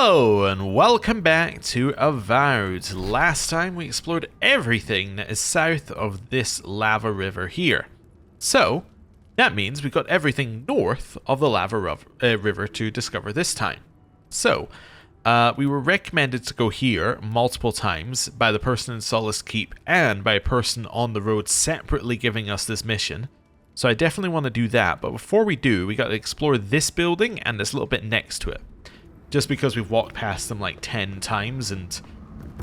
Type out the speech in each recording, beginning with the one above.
Hello and welcome back to Avowed. Last time we explored everything that is south of this lava river here. So, that means we got everything north of the lava river to discover this time. So, we were recommended to go here multiple times by the person in Solace Keep and by a person on the road separately giving us this mission. So I definitely want to do that, but before we do, we got to explore this building and this little bit next to it. Just because we've walked past them like 10 times, and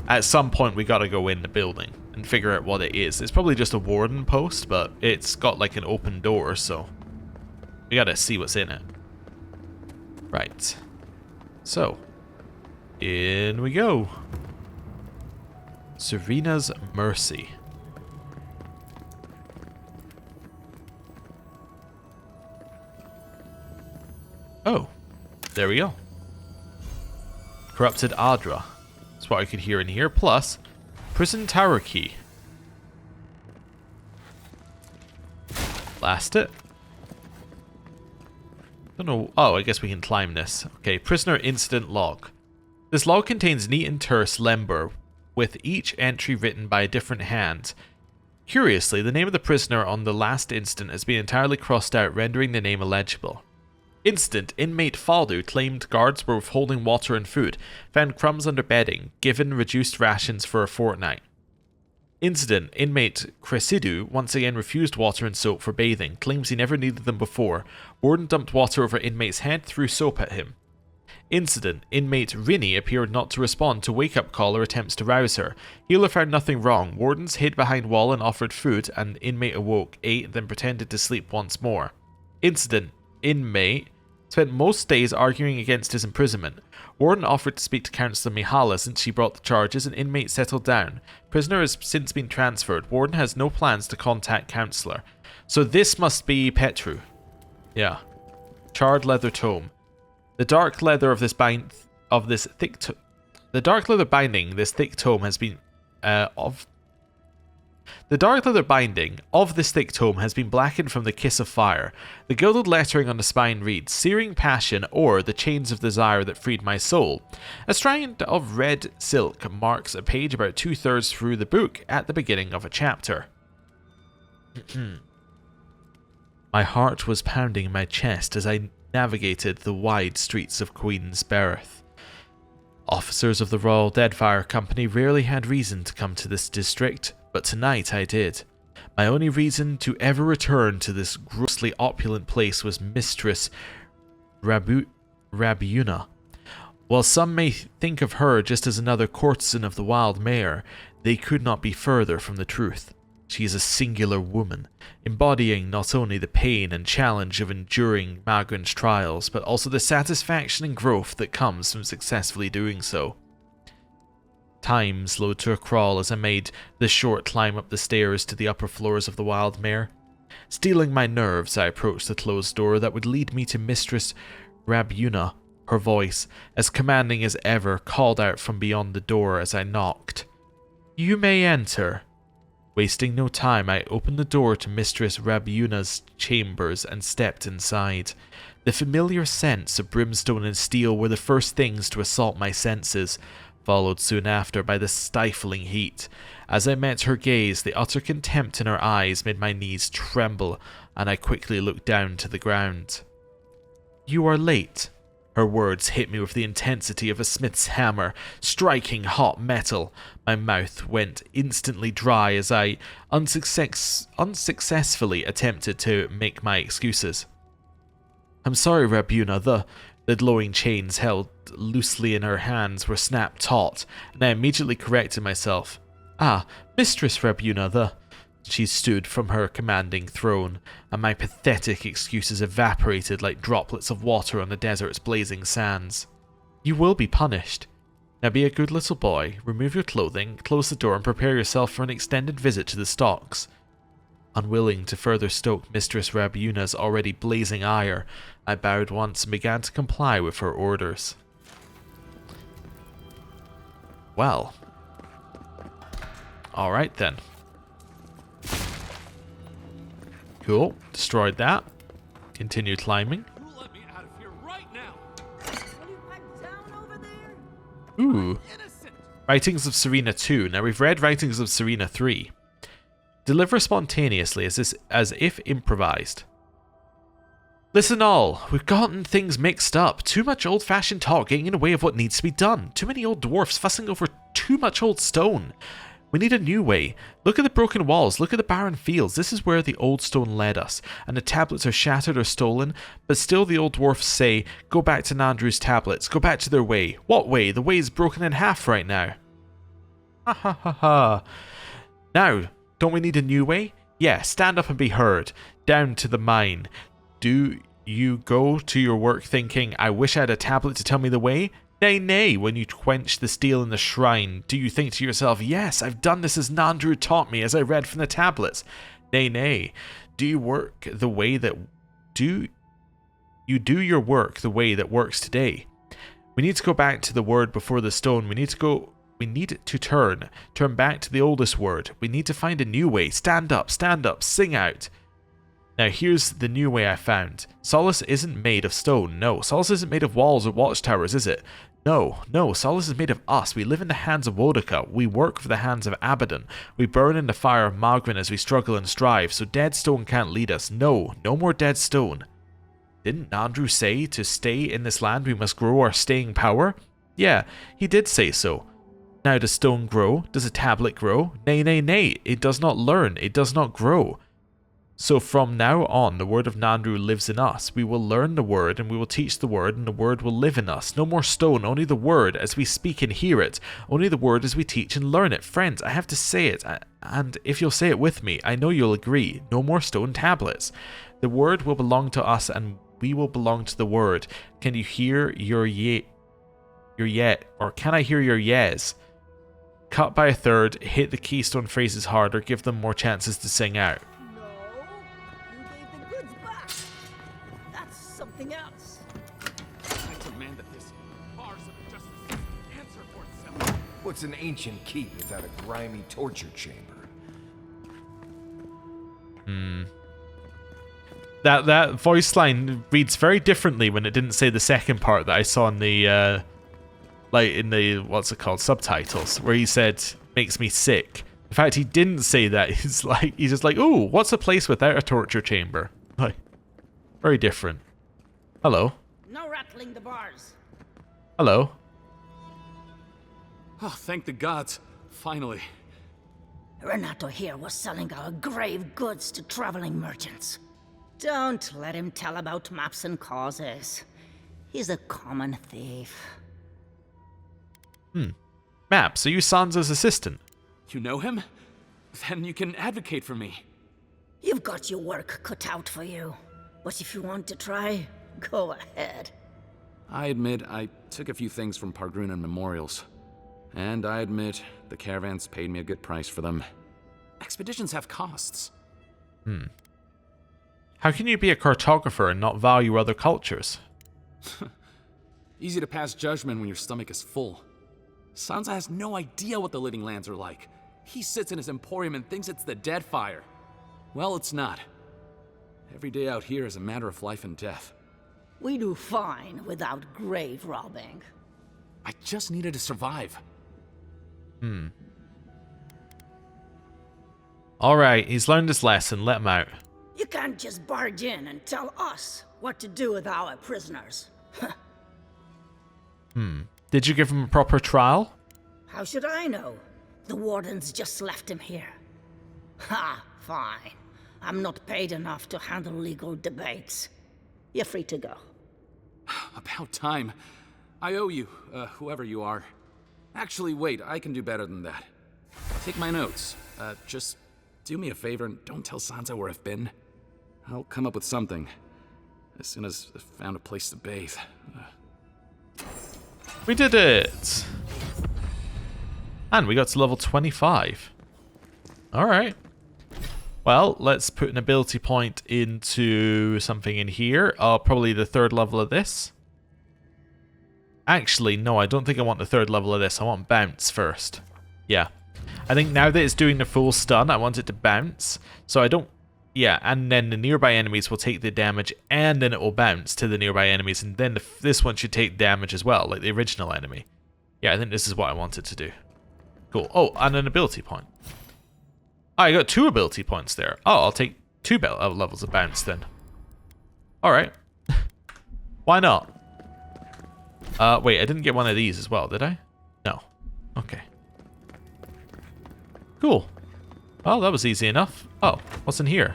at some point we gotta go in the building and figure out what it is. It's probably just a warden post, but it's got like an open door, so we gotta see what's in it. Right. So, in we go. Serena's Mercy. Oh, there we go. Corrupted Adra. That's what I could hear in here. Plus, prison tower key. Blast it. Don't know. Oh, I guess we can climb this. Okay, prisoner incident log. This log contains neat and terse lember, with each entry written by a different hand. Curiously, the name of the prisoner on the last incident has been entirely crossed out, rendering the name illegible. Incident, inmate Faldu claimed guards were withholding water and food, found crumbs under bedding, given reduced rations for a fortnight. Incident, inmate Cresidu once again refused water and soap for bathing, claims he never needed them before. Warden dumped water over inmate's head, threw soap at him. Incident, inmate Rini appeared not to respond to wake-up call or attempts to rouse her. Healer found nothing wrong. Wardens hid behind wall and offered food, and inmate awoke, ate, then pretended to sleep once more. Incident, inmate spent most days arguing against his imprisonment. Warden offered to speak to Councillor Mihala since she brought the charges, and inmate settled down. Prisoner has since been transferred. Warden has no plans to contact Councillor. So this must be Petru. Yeah. Charred leather tome. The dark leather of this thick binding this thick tome has been The dark leather binding of this thick tome has been blackened from the kiss of fire. The gilded lettering on the spine reads, Searing Passion, or The Chains of Desire That Freed My Soul. A strand of red silk marks a page about 2/3 through the book at the beginning of a chapter. My heart was pounding in my chest as I navigated the wide streets of Queen's Berth. Officers of the Royal Deadfire Company rarely had reason to come to this district, but tonight I did. My only reason to ever return to this grossly opulent place was Mistress Rabiuna. While some may think of her just as another courtesan of the Wild Mare, they could not be further from the truth. She is a singular woman, embodying not only the pain and challenge of enduring Magran's trials, but also the satisfaction and growth that comes from successfully doing so. Time slowed to a crawl as I made the short climb up the stairs to the upper floors of the Wild Mare. Steeling my nerves, I approached the closed door that would lead me to Mistress Rabiuna. Her voice, as commanding as ever, called out from beyond the door as I knocked. You may enter. Wasting no time, I opened the door to Mistress Rabiuna's chambers and stepped inside. The familiar scents of brimstone and steel were the first things to assault my senses, followed soon after by the stifling heat. As I met her gaze, the utter contempt in her eyes made my knees tremble, and I quickly looked down to the ground. You are late. Her words hit me with the intensity of a smith's hammer, striking hot metal. My mouth went instantly dry as I unsuccessfully attempted to make my excuses. I'm sorry, Rabuna. The glowing chains held loosely in her hands were snapped taut, and I immediately corrected myself. Ah, Mistress Rabuna, She stood from her commanding throne, and my pathetic excuses evaporated like droplets of water on the desert's blazing sands. You will be punished. Now be a good little boy, remove your clothing, close the door, and prepare yourself for an extended visit to the stocks. Unwilling to further stoke Mistress Rabiuna's already blazing ire, I bowed once and began to comply with her orders. Well. Alright then. Cool. Destroyed that. Continue climbing. You let me out of here right now. Will you pipe down over there? Ooh. Writings of Serena 2. Now we've read Writings of Serena 3. Deliver spontaneously as if improvised. Listen all, we've gotten things mixed up. Too much old-fashioned talk getting in the way of what needs to be done. Too many old dwarfs fussing over too much old stone. We need a new way. Look at the broken walls, look at the barren fields. This is where the old stone led us, and the tablets are shattered or stolen, but still the old dwarfs say, go back to Nandru's tablets, go back to their way. What way? The way is broken in half right now. Ha ha ha ha. Now, don't we need a new way? Yeah, stand up and be heard. Down to the mine. Do you go to your work thinking, I wish I had a tablet to tell me the way? Nay, nay, when you quench the steel in the shrine, do you think to yourself, yes, I've done this as Nandru taught me, as I read from the tablets? Nay, nay, do you work the way that... Do you do your work the way that works today? We need to go back to the word before the stone. We need to turn back to the oldest word. We need to find a new way. Stand up, sing out. Now here's the new way I found. Solace isn't made of stone, no. Solace isn't made of walls or watchtowers, is it? No, Solace is made of us. We live in the hands of Wodaka. We work for the hands of Abaddon. We burn in the fire of Magrin as we struggle and strive, so dead stone can't lead us. No more dead stone. Didn't Nandru say to stay in this land we must grow our staying power? Yeah, he did say so. Now does stone grow? Does a tablet grow? Nay, nay, nay. It does not learn. It does not grow. So from now on, the word of Nandru lives in us. We will learn the word, and we will teach the word, and the word will live in us. No more stone, only the word as we speak and hear it. Only the word as we teach and learn it. Friends, I have to say it, and if you'll say it with me, I know you'll agree. No more stone tablets. The word will belong to us, and we will belong to the word. Can you hear your yet, or can I hear your yes? Cut by a third, hit the keystone phrases harder, give them more chances to sing out. Else. I demand that this bars of justice answer for itself. What's an ancient keep without a grimy torture chamber? That voice line reads very differently when it didn't say the second part that I saw in the what's it called, subtitles, where he said makes me sick. In fact, he didn't say that. He's just like, ooh, what's a place without a torture chamber? Like, very different. Hello. No rattling the bars. Hello. Oh, thank the gods. Finally. Renato here was selling our grave goods to traveling merchants. Don't let him tell about maps and causes. He's a common thief. Maps, are you Sansa's assistant? You know him? Then you can advocate for me. You've got your work cut out for you. But if you want to try, go ahead. I admit I took a few things from Pargrunan memorials. And I admit the caravans paid me a good price for them. Expeditions have costs. How can you be a cartographer and not value other cultures? Easy to pass judgment when your stomach is full. Sansa has no idea what the living lands are like. He sits in his emporium and thinks it's the Deadfire. Well, it's not. Every day out here is a matter of life and death. We do fine without grave robbing. I just needed to survive. Alright, he's learned his lesson, let him out. You can't just barge in and tell us what to do with our prisoners. Did you give him a proper trial? How should I know? The wardens just left him here. Ha, fine. I'm not paid enough to handle legal debates. You're free to go. About time. I owe you, whoever you are. Actually, wait, I can do better than that. Take my notes. Just do me a favor and don't tell Sansa where I've been. I'll come up with something. As soon as I've found a place to bathe. We did it! And we got to level 25. Alright. Well, let's put an ability point into something in here. Probably the third level of this. Actually, no, I don't think I want the third level of this. I want bounce first. Yeah. I think now that it's doing the full stun, I want it to bounce. So I don't... Yeah, and then the nearby enemies will take the damage, and then it will bounce to the nearby enemies, and then this one should take damage as well, like the original enemy. Yeah, I think this is what I wanted to do. Cool. Oh, and an ability point. Oh, I got 2 ability points there. Oh, I'll take 2 levels of bounce then. Alright. Why not? Wait, I didn't get one of these as well, did I? No. Okay. Cool. Well, that was easy enough. Oh, what's in here?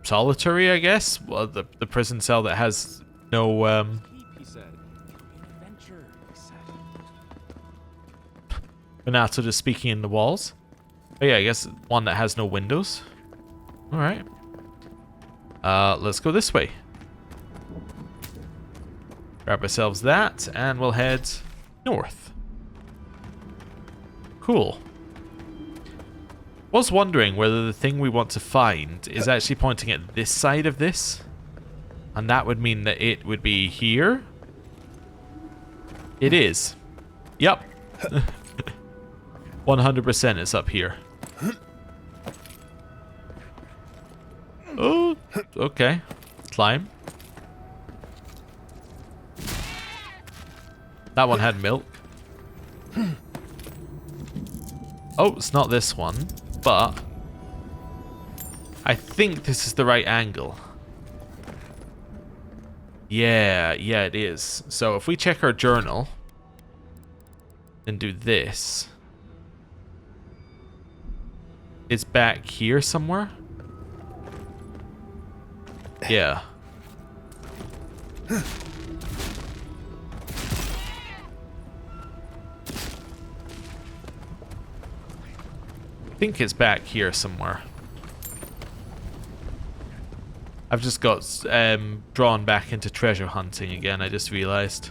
Solitary, I guess? Well, the prison cell that has no, He said. An adventure, he said. Renato just speaking in the walls. Oh yeah, I guess one that has no windows. Alright. Let's go this way. Grab ourselves that, and we'll head north. Cool. Was wondering whether the thing we want to find is actually pointing at this side of this. And that would mean that it would be here. It is. Yep. 100% it's up here. Oh, okay. Climb. That one had milk. Oh, it's not this one, but I think this is the right angle. Yeah, it is. So if we check our journal and do this, it's back here somewhere. Yeah. I think it's back here somewhere. I've just got drawn back into treasure hunting again, I just realized.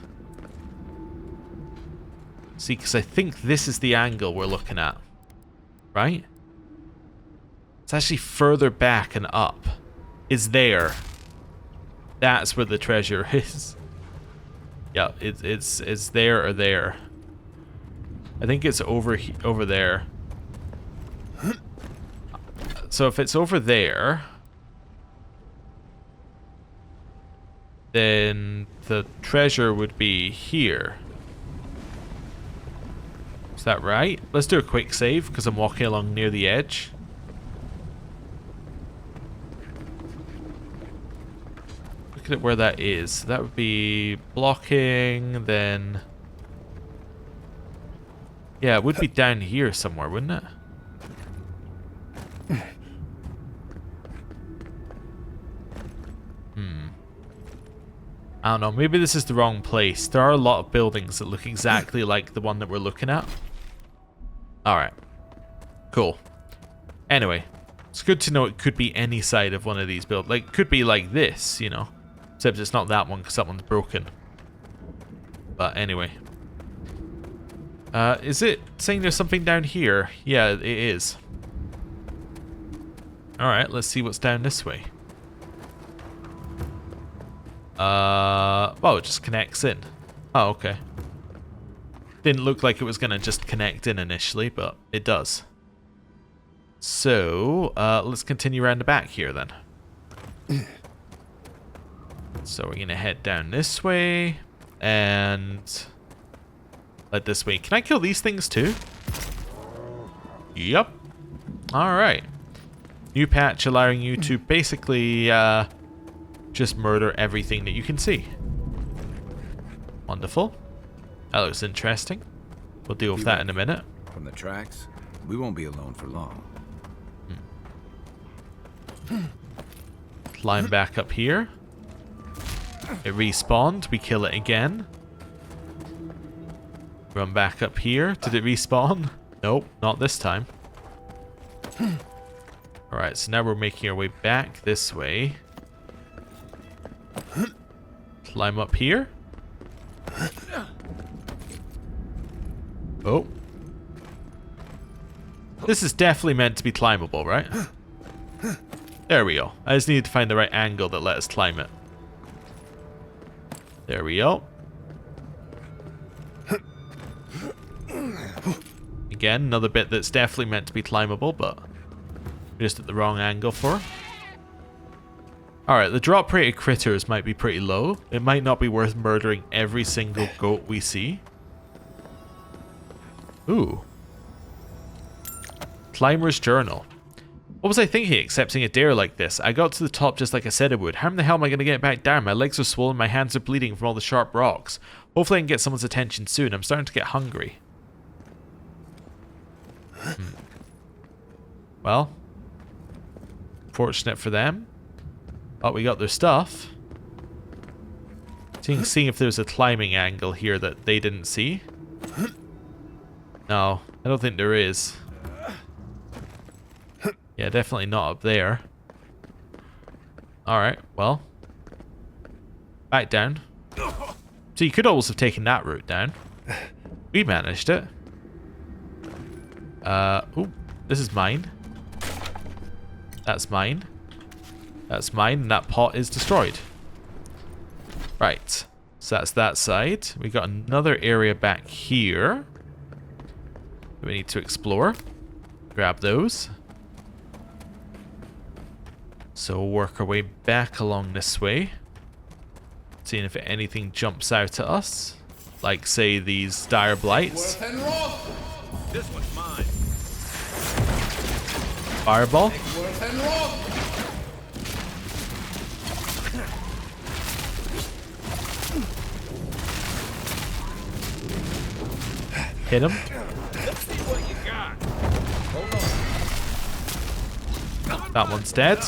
See, because I think this is the angle we're looking at. Right? It's actually further back and up. It's there. That's where the treasure is. Yeah, it's there or there. I think it's over there. So if it's over there, then the treasure would be here. Is that right? Let's do a quick save because I'm walking along near the edge. Look at where that is. That would be blocking, then... Yeah, it would be down here somewhere, wouldn't it? I don't know, maybe this is the wrong place. There are a lot of buildings that look exactly like the one that we're looking at. Alright. Cool. Anyway, it's good to know it could be any side of one of these buildings. Like, it could be like this, you know. Except it's not that one because that one's broken. But anyway. Is it saying there's something down here? Yeah, it is. Alright, let's see what's down this way. Well, it just connects in. Oh, okay. Didn't look like it was gonna just connect in initially, but it does. So, let's continue around the back here then. So we're gonna head down this way, and let this way. Can I kill these things too? Yep. Alright. New patch allowing you to basically, just murder everything that you can see. Wonderful. That looks interesting. We'll deal with that in a minute. From the tracks, we won't be alone for long. Climb back up here. It respawned. We kill it again. Run back up here. Did it respawn? Nope, not this time. Alright, so now we're making our way back this way. Climb up here. Oh. This is definitely meant to be climbable, right? There we go. I just needed to find the right angle that let us climb it. There we go. Again, another bit that's definitely meant to be climbable, but just at the wrong angle for. Alright, the drop rate of critters might be pretty low. It might not be worth murdering every single goat we see. Ooh. Climber's Journal. What was I thinking accepting a dare like this? I got to the top just like I said I would. How in the hell am I going to get back down? My legs are swollen, my hands are bleeding from all the sharp rocks. Hopefully I can get someone's attention soon. I'm starting to get hungry. Well. Fortunate for them. Oh, we got their stuff. Seeing if there's a climbing angle here that they didn't see. No, I don't think there is. Yeah, definitely not up there. Alright, well. Back down. So you could always have taken that route down. We managed it. Oh, this is mine. That's mine. That's mine, and that pot is destroyed. Right. So that's that side. We got another area back here that we need to explore. Grab those. So we'll work our way back along this way. Seeing if anything jumps out at us. Like, say, these dire blights. This one's mine. Fireball. Hit him. Let's see what you got. Hold on. That one's dead.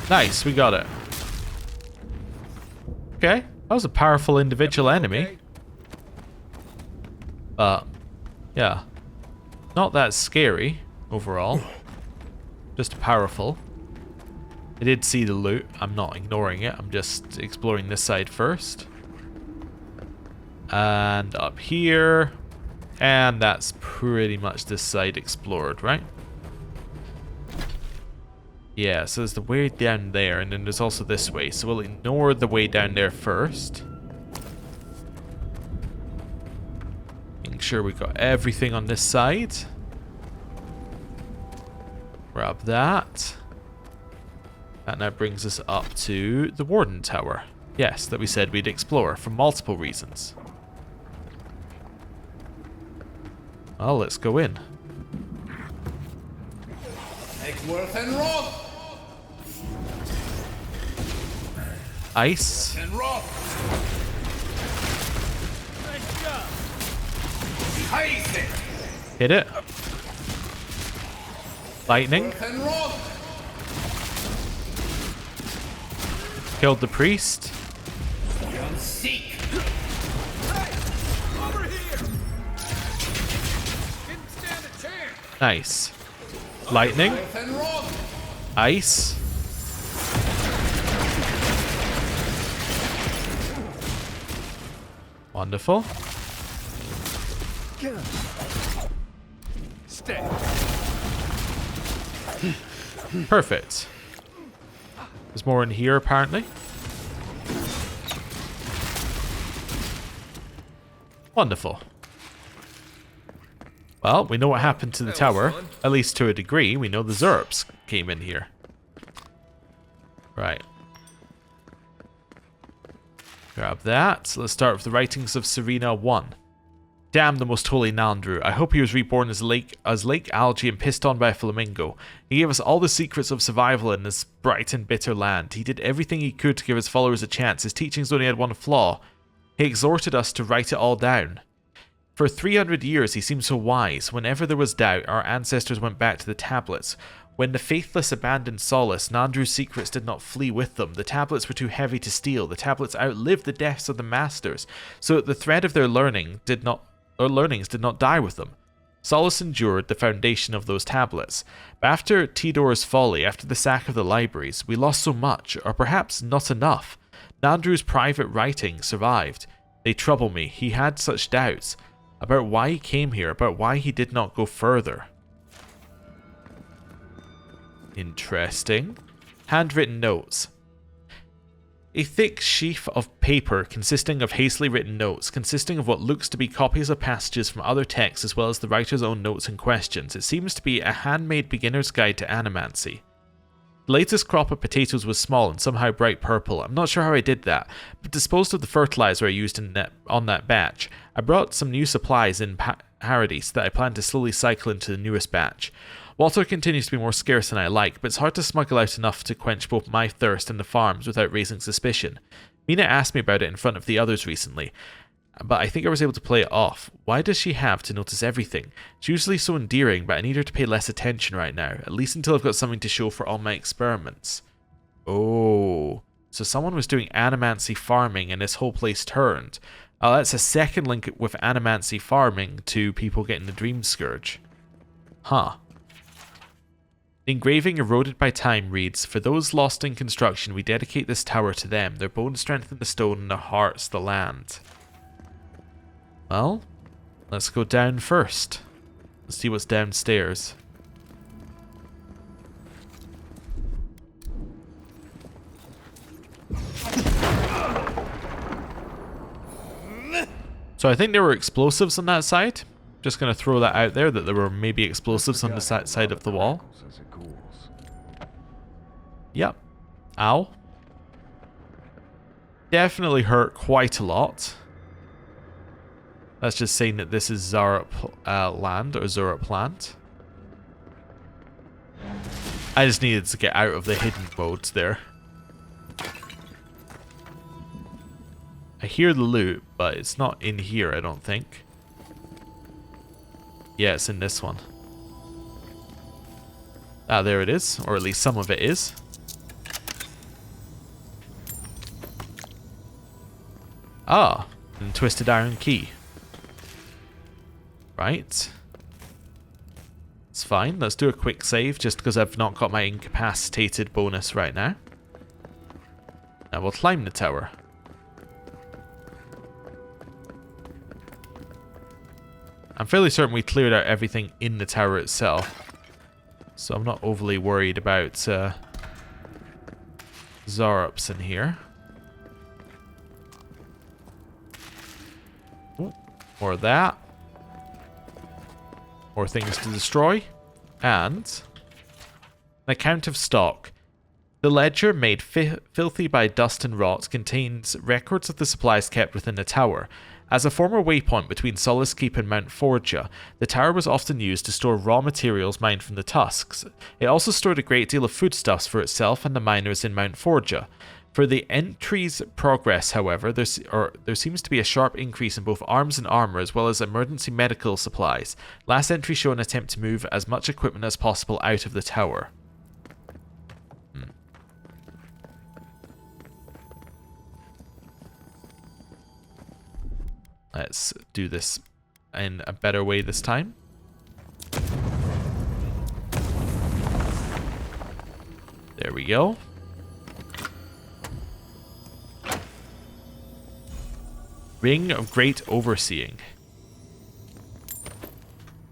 Nice, we got it. Okay, that was a powerful individual enemy. Yeah. Not that scary, overall. Just powerful. I did see the loot. I'm not ignoring it. I'm just exploring this side first. And up here. And that's pretty much this side explored, right? Yeah, so there's the way down there, and then there's also this way. So we'll ignore the way down there first. Making sure we got everything on this side. Grab that. That now brings us up to the Warden Tower. Yes, that we said we'd explore for multiple reasons. Well, let's go in. Ice. Hit it. Lightning. Killed the priest. Nice. Lightning. Ice. Wonderful. Stay. Perfect. There's more in here, apparently. Wonderful. Well, we know what happened to the tower. At least to a degree. We know the Zerps came in here. Right. Grab that. Let's start with the writings of Serena 1. Damn the most holy Nandru. I hope he was reborn as lake algae and pissed on by a flamingo. He gave us all the secrets of survival in this bright and bitter land. He did everything he could to give his followers a chance. His teachings only had one flaw. He exhorted us to write it all down. For 300 years he seemed so wise. Whenever there was doubt, our ancestors went back to the tablets. When the faithless abandoned solace, Nandru's secrets did not flee with them. The tablets were too heavy to steal. The tablets outlived the deaths of the masters, so that the thread of their learnings did not die with them. Solace endured the foundation of those tablets. But after Tidor's folly, after the sack of the libraries, we lost so much, or perhaps not enough. Nandru's private writings survived. They trouble me. He had such doubts about why he came here, about why he did not go further. Interesting. Handwritten notes. A thick sheaf of paper consisting of hastily written notes, consisting of what looks to be copies of passages from other texts as well as the writer's own notes and questions. It seems to be a handmade beginner's guide to animancy. The latest crop of potatoes was small and somehow bright purple. I'm not sure how I did that, but disposed of the fertilizer I used on that batch. I brought some new supplies in Paradise that I plan to slowly cycle into the newest batch. Water continues to be more scarce than I like, but it's hard to smuggle out enough to quench both my thirst and the farm's without raising suspicion. Mina asked me about it in front of the others recently, but I think I was able to play it off. Why does she have to notice everything? She's usually so endearing, but I need her to pay less attention right now, at least until I've got something to show for all my experiments. Oh, so someone was doing animancy farming and this whole place turned. Oh, that's a second link with animancy farming to people getting the Dream Scourge. Huh. The engraving, eroded by time, reads, "For those lost in construction, we dedicate this tower to them. Their bones strengthen the stone and their hearts the land." Well, let's go down first. Let's see what's downstairs. So I think there were explosives on that side. Just going to throw that out there, that there were maybe explosives on the side of the wall. Yep. Ow. Definitely hurt quite a lot. That's just saying that this is Zarup land, or Zarup land. I just needed to get out of the hidden modes there. I hear the loot, but it's not in here, I don't think. Yeah, it's in this one. Ah, there it is. Or at least some of it is. Ah, and twisted iron key. Right. It's fine. Let's do a quick save, just because I've not got my incapacitated bonus right now. Now we'll climb the tower. I'm fairly certain we cleared out everything in the tower itself, so I'm not overly worried about Zarups in here. Ooh, more of that. More things to destroy. And an account of stock. The ledger, made filthy by dust and rot, contains records of the supplies kept within the tower. As a former waypoint between Solace Keep and Mount Forja, the tower was often used to store raw materials mined from the tusks. It also stored a great deal of foodstuffs for itself and the miners in Mount Forja. For the entry's progress, however, there seems to be a sharp increase in both arms and armor, as well as emergency medical supplies. Last entry show an attempt to move as much equipment as possible out of the tower. Let's do this in a better way this time. There we go. Ring of Great Overseeing.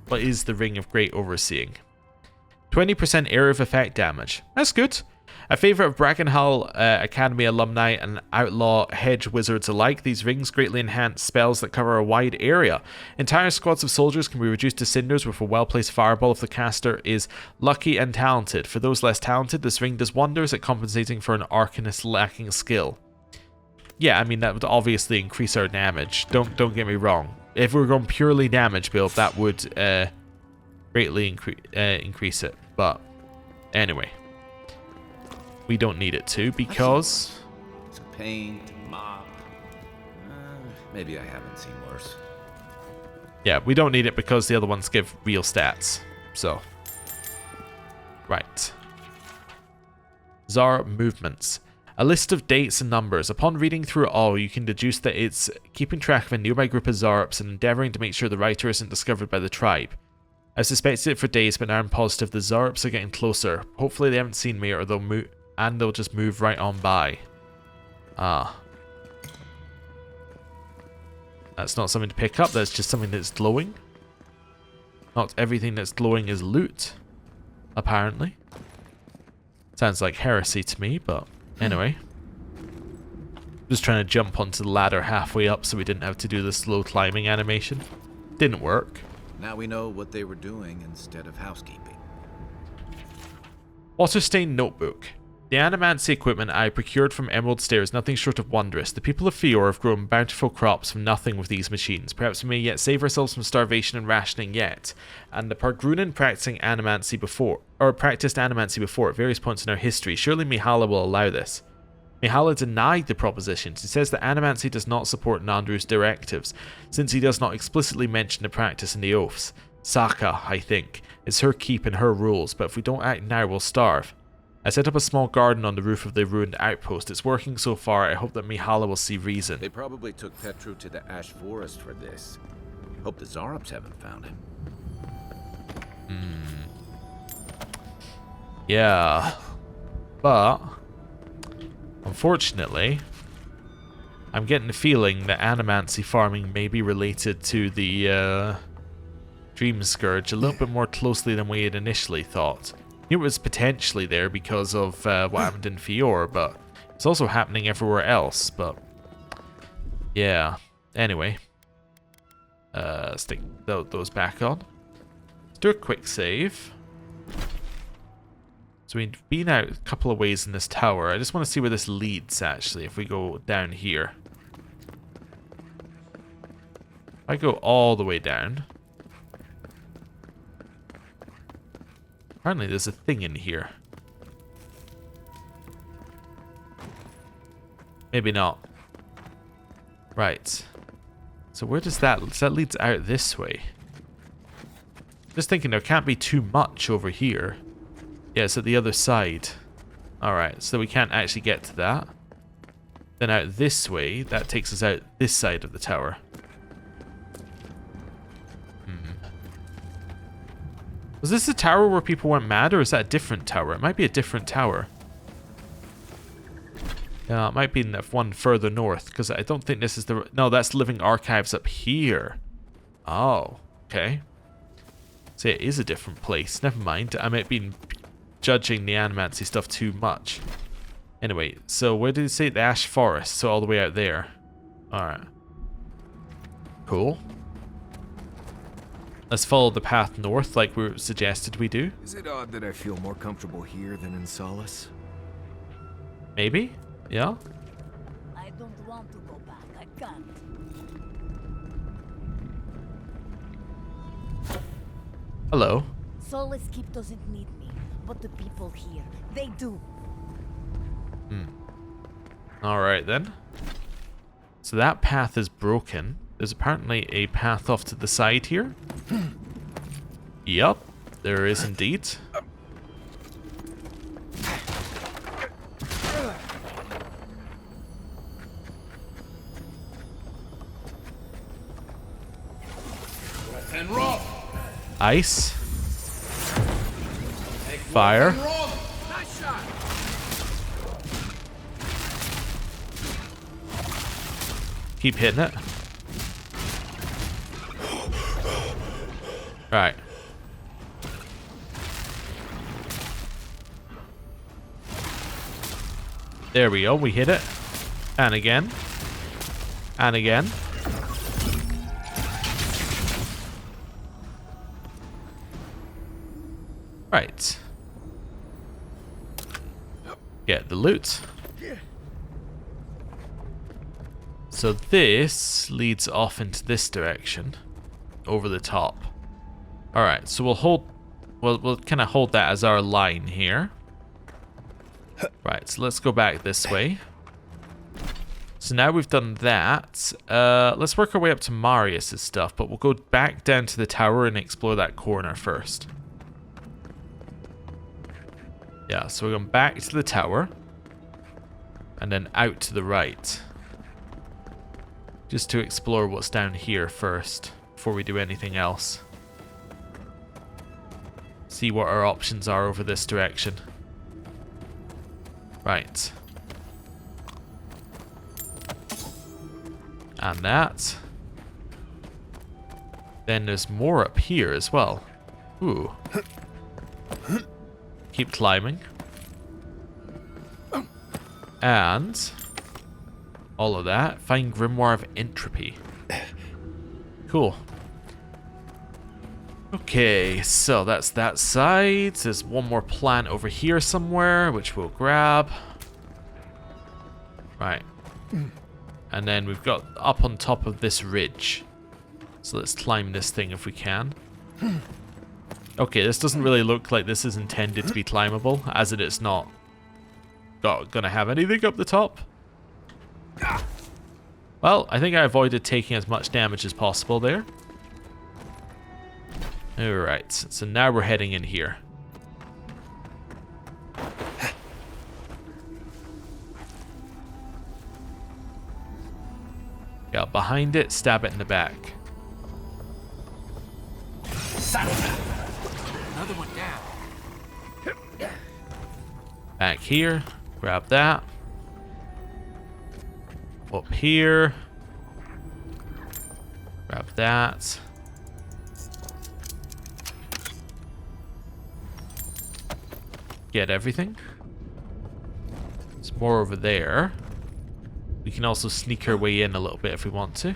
What is the Ring of Great Overseeing? 20% area of effect damage. That's good. A favourite of Brackenhall Academy alumni and outlaw hedge wizards alike, these rings greatly enhance spells that cover a wide area. Entire squads of soldiers can be reduced to cinders with a well-placed fireball if the caster is lucky and talented. For those less talented, this ring does wonders at compensating for an arcanist lacking skill. Yeah, I mean, that would obviously increase our damage. Don't get me wrong. If we were going purely damage build, that would greatly increase it. But anyway. We don't need it to, because... To paint, mop... maybe I haven't seen worse. Yeah, we don't need it because the other ones give real stats. So. Right. Zarup movements. A list of dates and numbers. Upon reading through it all, you can deduce that it's keeping track of a nearby group of Zarups and endeavouring to make sure the writer isn't discovered by the tribe. I've suspected it for days, but now I'm positive the Zarups are getting closer. Hopefully they haven't seen me, or they'll just move right on by. Ah. That's not something to pick up, that's just something that's glowing. Not everything that's glowing is loot, apparently. Sounds like heresy to me, but anyway. Just trying to jump onto the ladder halfway up so we didn't have to do the slow climbing animation. Didn't work. Now we know what they were doing instead of housekeeping. Water-stained notebook. The animancy equipment I procured from Emerald Stair is nothing short of wondrous. The people of Eora have grown bountiful crops from nothing with these machines. Perhaps we may yet save ourselves from starvation and rationing yet. And the Pargrunan practiced animancy before at various points in our history. Surely Mihala will allow this. Mihala denied the propositions. He says that animancy does not support Nandru's directives, since he does not explicitly mention the practice in the oaths. Saka, I think. It's her keep and her rules, but if we don't act now, we'll starve. I set up a small garden on the roof of the ruined outpost. It's working so far. I hope that Mihala will see reason. They probably took Petru to the Ash Forest for this. Hope the Zarops haven't found him. Yeah. But unfortunately, I'm getting the feeling that animancy farming may be related to the Dream Scourge a little bit more closely than we had initially thought. Knew it was potentially there because of what happened in Fior, but it's also happening everywhere else. But yeah. Anyway, stick those back on. Let's do a quick save. So we've been out a couple of ways in this tower. I just want to see where this leads, actually, if we go down here. If I go all the way down. Apparently there's a thing in here. Maybe not. Right. So where does that... So that leads out this way. Just thinking there can't be too much over here. Yeah, it's at the other side. Alright, so we can't actually get to that. Then out this way, that takes us out this side of the tower. Was this the tower where people went mad, or is that a different tower? It might be a different tower. Yeah, it might be that one further north, because I don't think this is the... No, that's Living Archives up here. Oh, okay. So it is a different place. Never mind. I might be judging the animancy stuff too much. Anyway, so where did it say? The Ash Forest, so all the way out there. Alright. Cool. Let's follow the path north like we suggested we do. Is it odd that I feel more comfortable here than in Solace? Maybe? Yeah? I don't want to go back. I can't. Hello. Solace Keep doesn't need me, but the people here, they do. Alright then. So that path is broken. There's apparently a path off to the side here. Yup, there is indeed. Ice. Fire. Keep hitting it. Right. There we go, we hit it. And again. And again. Right. Get the loot. So this leads off into this direction. Over the top. Alright, so we'll kind of hold that as our line here. Right, so let's go back this way. So now we've done that. Let's work our way up to Marius' stuff, but we'll go back down to the tower and explore that corner first. Yeah, so we're going back to the tower. And then out to the right. Just to explore what's down here first, before we do anything else. See what our options are over this direction. Right. And that. Then there's more up here as well. Ooh. Keep climbing. And all of that. Find Grimoire of Entropy. Cool. Okay, so that's that side. There's one more plant over here somewhere, which we'll grab. Right. And then we've got up on top of this ridge. So let's climb this thing if we can. Okay, this doesn't really look like this is intended to be climbable, as it is not gonna have anything up the top. Well, I think I avoided taking as much damage as possible there. Alright, so now we're heading in here. Got behind it, stab it in the back. Another one down. Back here, grab that. Up here, grab that. Get everything. There's more over there. We can also sneak our way in a little bit if we want to.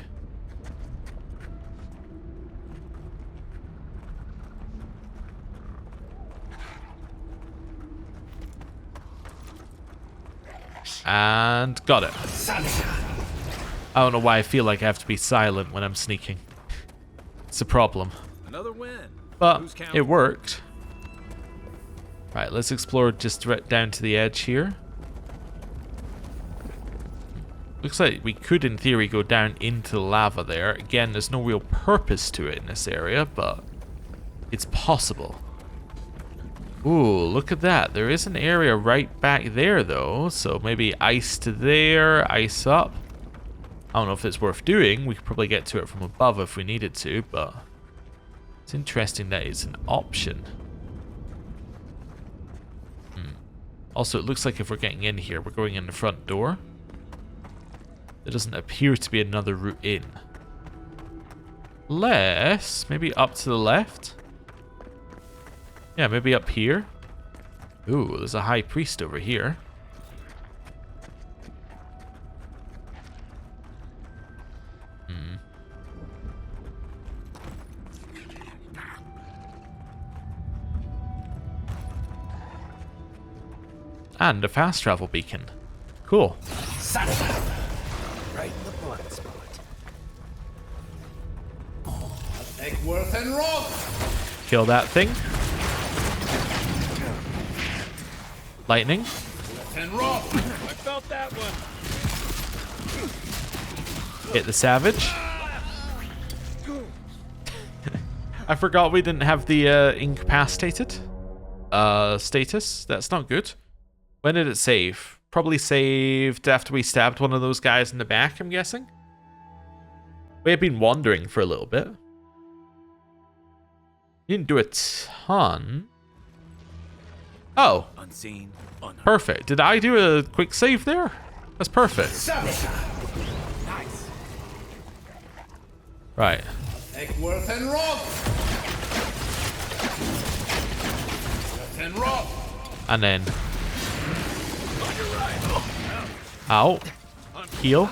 And got it. I don't know why I feel like I have to be silent when I'm sneaking. It's a problem. Another win. But it worked. Right, let's explore just right down to the edge here. Looks like we could, in theory, go down into the lava there. Again, there's no real purpose to it in this area, but it's possible. Ooh, look at that. There is an area right back there, though. So maybe ice to there, ice up. I don't know if it's worth doing. We could probably get to it from above if we needed to, but it's interesting that it's an option. Also, it looks like if we're getting in here, we're going in the front door. There doesn't appear to be another route in. Unless, maybe up to the left? Yeah, maybe up here. Ooh, there's a high priest over here. And a fast travel beacon. Cool. Right in the blind spot. Eggworth and Rock. Kill that thing. Lightning. And Rock. I felt that one. Hit the savage. I forgot we didn't have the incapacitated status. That's not good. When did it save? Probably saved after we stabbed one of those guys in the back, I'm guessing. We had been wandering for a little bit. Didn't do a ton. Oh. Unseen. Unheard. Perfect. Did I do a quick save there? That's perfect. Nice. Right. Eggworth and Rock. And Rock. And then... Ow. Heal.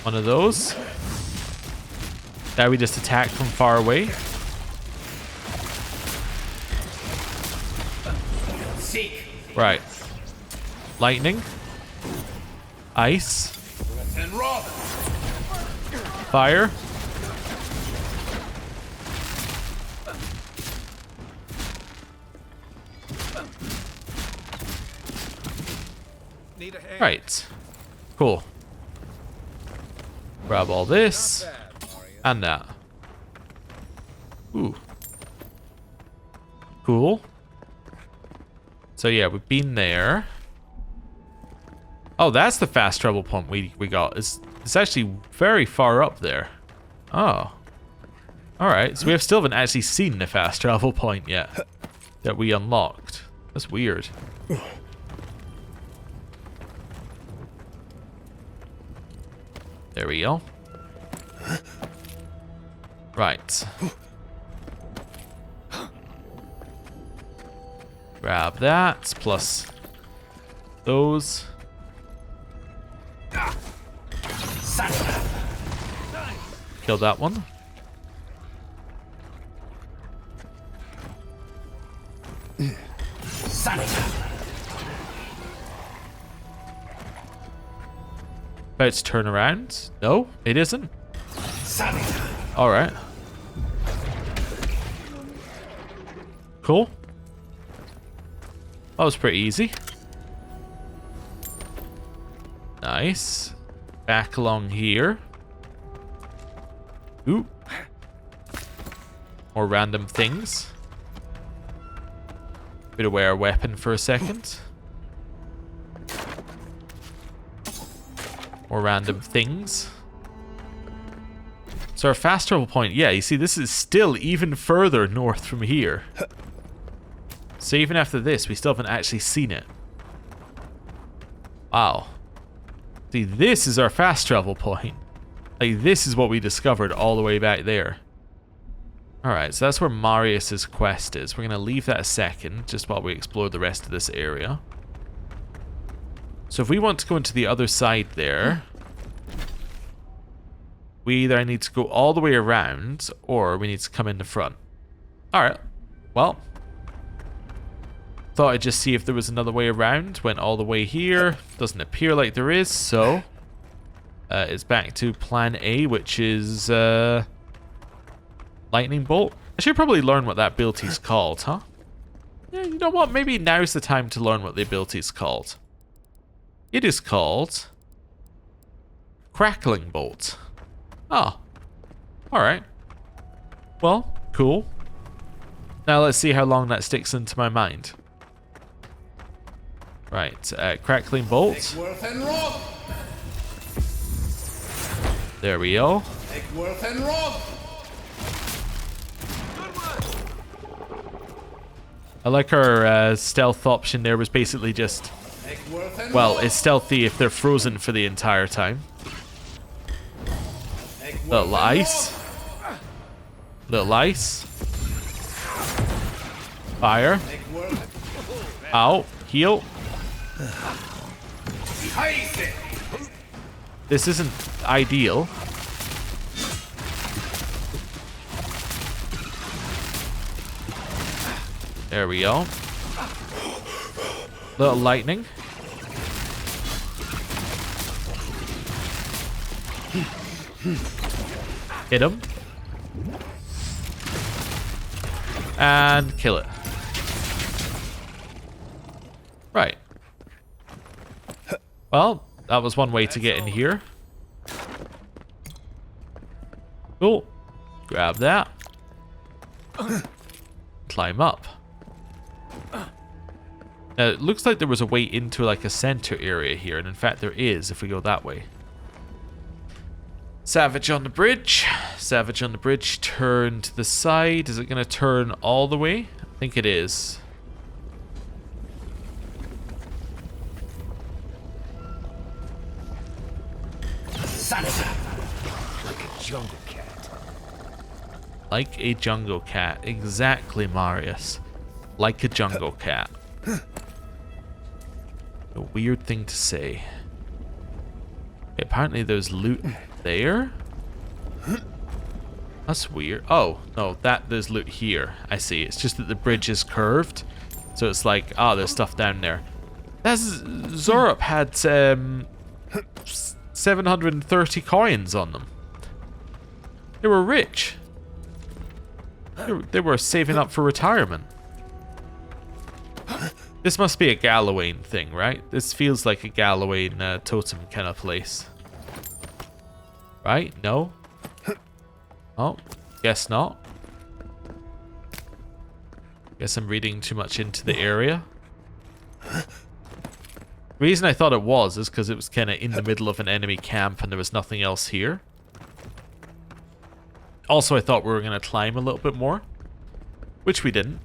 One of those. Now we just attack from far away. Seek. Right. Lightning. Ice. And Rock. Fire. Need a hand. Right. Cool. Grab all this. And that. Ooh. Cool. So yeah, we've been there. Oh, that's the fast travel point we got. It's actually very far up there. Oh. Alright, so we still haven't actually seen the fast travel point yet that we unlocked. That's weird. There we go. Right. Grab that, plus those. Kill that one. About to turn around? No, it isn't. Alright. Cool. That was pretty easy. Nice. Back along here. Ooh. More random things. Bit away our weapon for a second. More random things. So our fast travel point, yeah, you see this is still even further north from here. So even after this, we still haven't actually seen it. Wow. See, this is our fast travel point. Like, this is what we discovered all the way back there. Alright, so that's where Marius's quest is. We're going to leave that a second, just while we explore the rest of this area. So if we want to go into the other side there, we either need to go all the way around, or we need to come in the front. Alright, well, thought I'd just see if there was another way around. Went all the way here. Doesn't appear like there is, so it's back to plan A, which is lightning bolt. I should probably learn what that ability's called, huh? Yeah, you know what? Maybe now's the time to learn what the ability's called. It is called Crackling Bolt. Oh. Alright. Well, cool. Now let's see how long that sticks into my mind. Right, Crackling Bolt. There we go. I like our stealth option there was basically just... Well, it's stealthy if they're frozen for the entire time. Little ice. Little ice. Fire. Ow. Heal. This isn't ideal. There we go. Little lightning. Hit him. And kill it. Right. Well, that was one way to get in here. Cool. Grab that. Climb up. Now, it looks like there was a way into like a center area here, and in fact there is if we go that way. Savage on the bridge. Savage on the bridge. Turn to the side. Is it going to turn all the way? I think it is. Like a jungle cat. Like a jungle cat. Exactly, Marius. Like a jungle cat. A weird thing to say. Apparently there's loot there? That's weird. Oh, no, there's loot here. I see. It's just that the bridge is curved. So it's like, there's stuff down there. Zorup had 730 coins on them. They were rich. They were saving up for retirement. This must be a Gallowayne thing, right? This feels like a Gallowayne totem kind of place. Right? No? Oh, guess not. Guess I'm reading too much into the area. The reason I thought it was is because it was kind of in the middle of an enemy camp and there was nothing else here. Also, I thought we were going to climb a little bit more, which we didn't.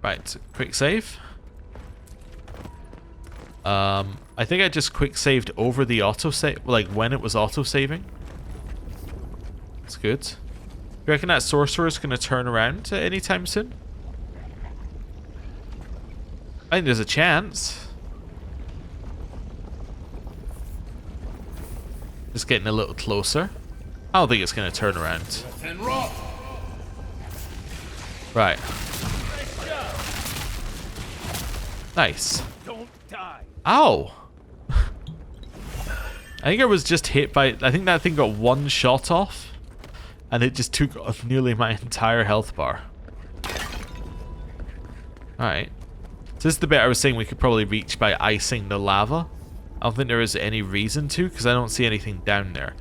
Right, quick save. I think I just quick saved over the autosave, like when it was auto-saving. That's good. Do you reckon that sorcerer is going to turn around anytime soon? I think there's a chance. Just getting a little closer. I don't think it's going to turn around. Right. Nice. Don't die. Ow! I think I was just hit by... I think that thing got one shot off. And it just took off nearly my entire health bar. Alright. So this is the bit I was saying we could probably reach by icing the lava. I don't think there is any reason to, because I don't see anything down there.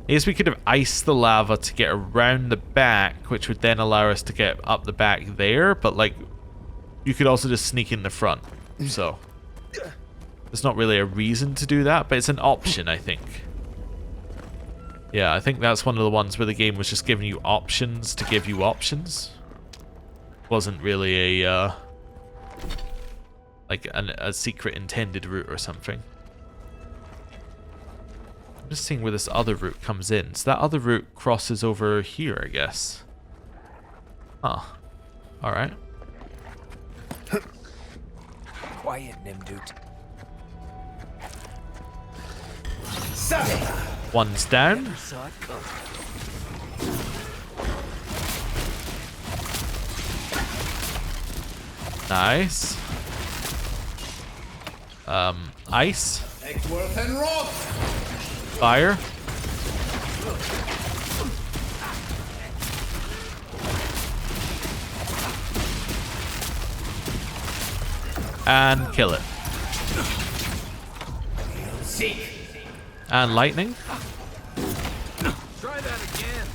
I guess we could have iced the lava to get around the back, which would then allow us to get up the back there, but like, you could also just sneak in the front. So, there's not really a reason to do that, but it's an option, I think. Yeah, I think that's one of the ones where the game was just giving you options to give you options. Wasn't really a, like a secret intended route or something. I'm just seeing where this other route comes in. So that other route crosses over here, I guess. Huh. Alright. Quiet, Nimdut. One's down. Saw it coming. Nice. Ice. Fire. And kill it. And lightning. Try that again.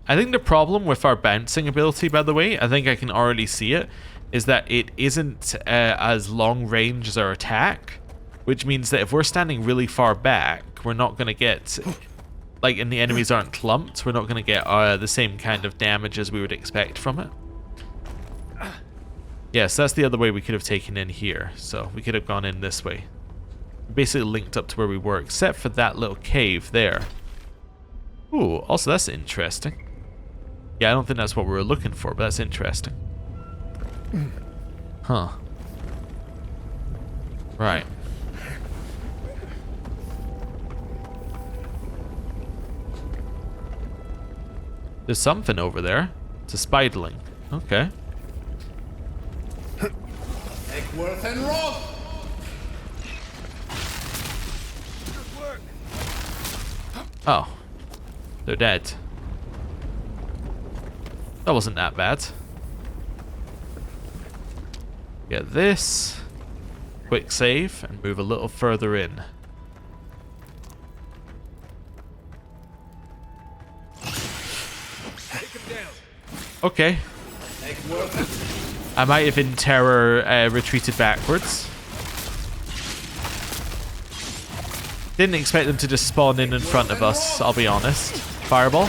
I think the problem with our bouncing ability, by the way, I think I can already see it, is that it isn't as long range as our attack, which means that if we're standing really far back, we're not going to get, like, and the enemies aren't clumped, we're not going to get the same kind of damage as we would expect from it. Yes, that's the other way we could have taken in here, so we could have gone in this way. Basically linked up to where we were, except for that little cave there. Ooh, also that's interesting. Yeah, I don't think that's what we were looking for, but that's interesting. Huh. Right. There's something over there. It's a spiderling. Okay. Oh. They're dead. That wasn't that bad. Get this. Quick save and move a little further in. Okay. I might have in terror retreated backwards. Didn't expect them to just spawn in front of us, I'll be honest. Fireball.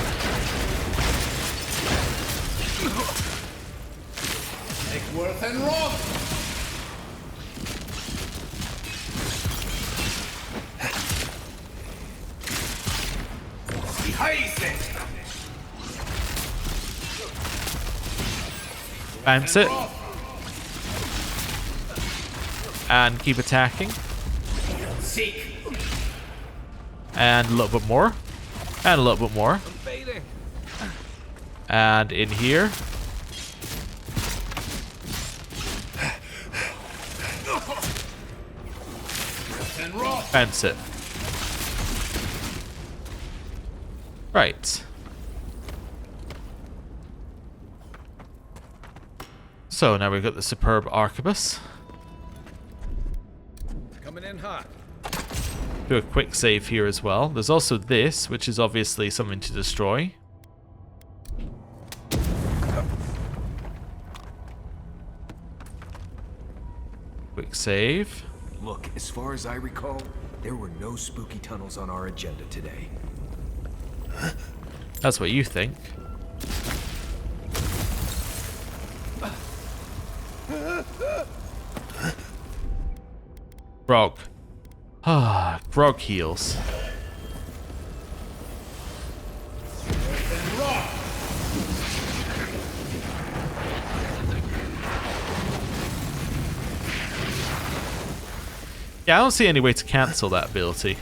Bounce it. And keep attacking. And a little bit more. And a little bit more. And in here. Bounce it. Right. So now we've got the superb arquebus. Coming in hot. Do a quick save here as well. There's also this, which is obviously something to destroy. Quick save. Look, as far as I recall, there were no spooky tunnels on our agenda today. That's what you think. Grog. Ah, Grog heals. Yeah, I don't see any way to cancel that ability.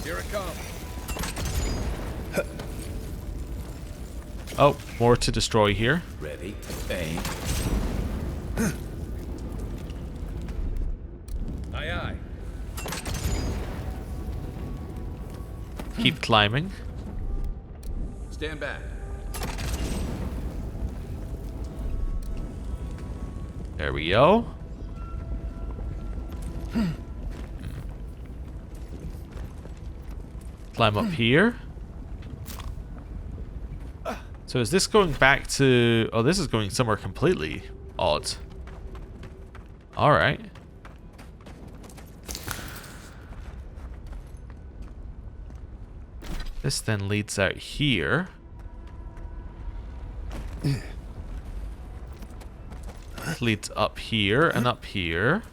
Here it comes. Oh, more to destroy here. Ready, aim. Aye, aye. Keep climbing. Stand back. There we go. Climb up here. So is this going back to... Oh, this is going somewhere completely odd. Alright. This then leads out here. Leads up here and up here.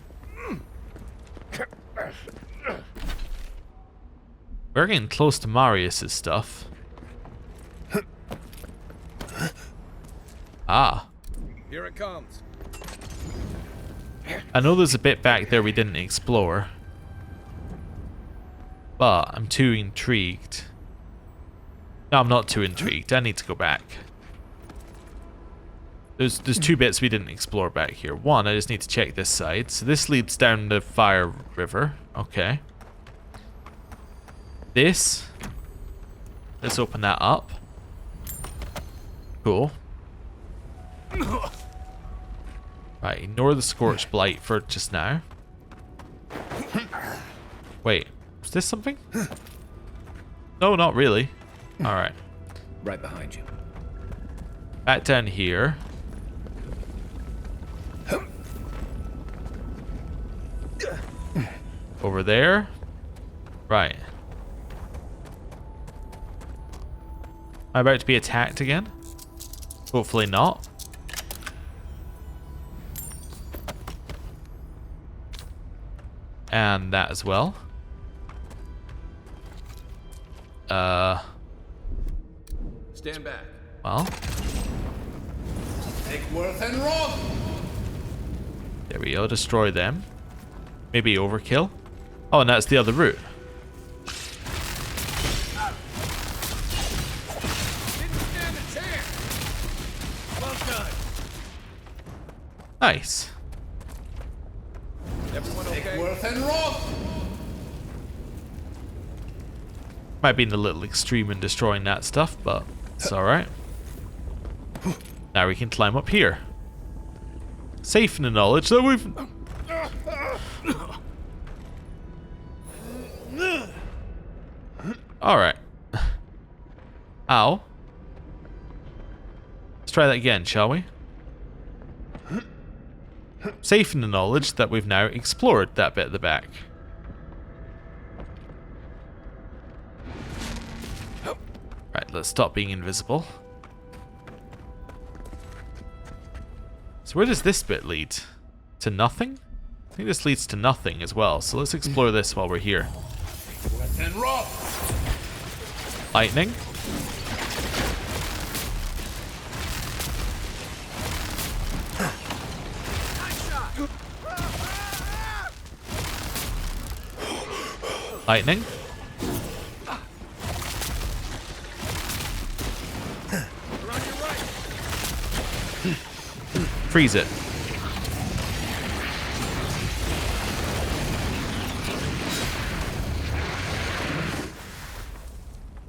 We're getting close to Marius's stuff. Ah. Here it comes. I know there's a bit back there we didn't explore. But I'm too intrigued. No, I'm not too intrigued. I need to go back. There's two bits we didn't explore back here. One, I just need to check this side. So this leads down the fire river. Okay. This. Let's open that up. Cool. Right, ignore the scorched blight for just now. Wait, is this something? No, not really. Alright. Right behind you. Back down here. Over there. Right. Am I about to be attacked again? Hopefully not. And that as well. Stand back. Well. Take worth and rob. There we go. Destroy them. Maybe overkill. Oh, and that's the other route. Didn't stand a chance. Well done. Nice. Everyone okay? Take worth and rob. Might be a little extreme in destroying that stuff, but it's alright. Now we can climb up here. Safe in the knowledge that we've... Alright. Ow. Let's try that again, shall we? Safe in the knowledge that we've now explored that bit at the back. Right, let's stop being invisible. So where does this bit lead? To nothing? I think this leads to nothing as well, so let's explore this while we're here. Worth and rob. Lightning. Lightning. Freeze it.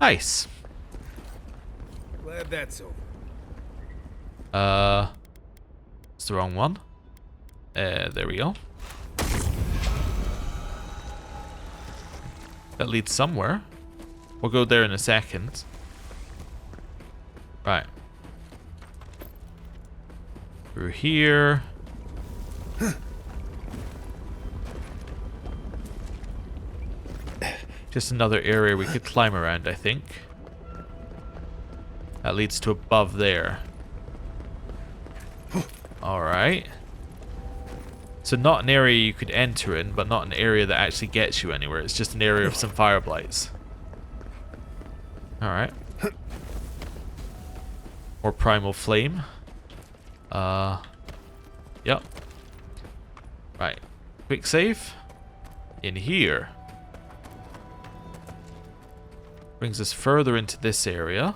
Nice. Glad that's over. It's the wrong one. There we go. That leads somewhere. We'll go there in a second. Right. Through here. Just another area we could climb around, I think. That leads to above there. Alright. So not an area you could enter in, but not an area that actually gets you anywhere. It's just an area of some fire blights. Alright. More primal flame. Yep. Right. Quick save. in here. Brings us further into this area.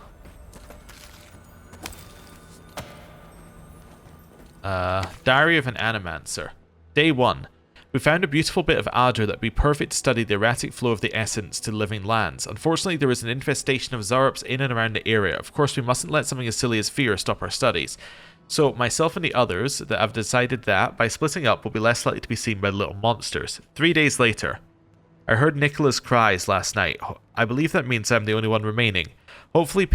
Diary of an Animancer. Day 1. We found a beautiful bit of adder that would be perfect to study the erratic flow of the essence to living lands. Unfortunately, there is an infestation of Zarups in and around the area. Of course, we mustn't let something as silly as fear stop our studies. So, myself and the others that have decided that, by splitting up, we'll be less likely to be seen by the little monsters. 3 days later. I heard Nicola's cries last night. I believe that means I'm the only one remaining. Hopefully,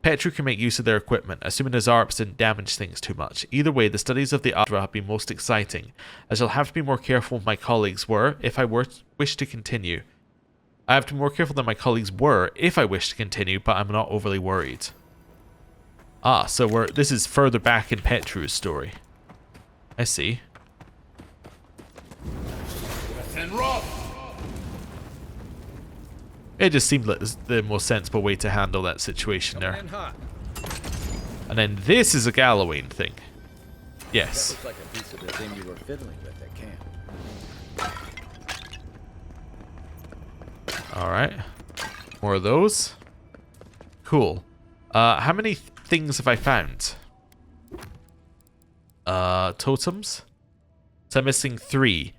Petru can make use of their equipment, assuming the Zarups didn't damage things too much. Either way, the studies of the Adra have been most exciting. I shall have to be more careful than my colleagues were if I wish to continue. I have to be more careful than my colleagues were if I wish to continue, but I'm not overly worried. Ah, so this is further back in Petru's story. I see. It just seemed like the most sensible way to handle that situation there. And then this is a Gallowayne thing. Yes. Looks like a piece of the thing you were fiddling with at camp. Alright. More of those. Cool. How many things have I found? Totems? So I'm missing 3.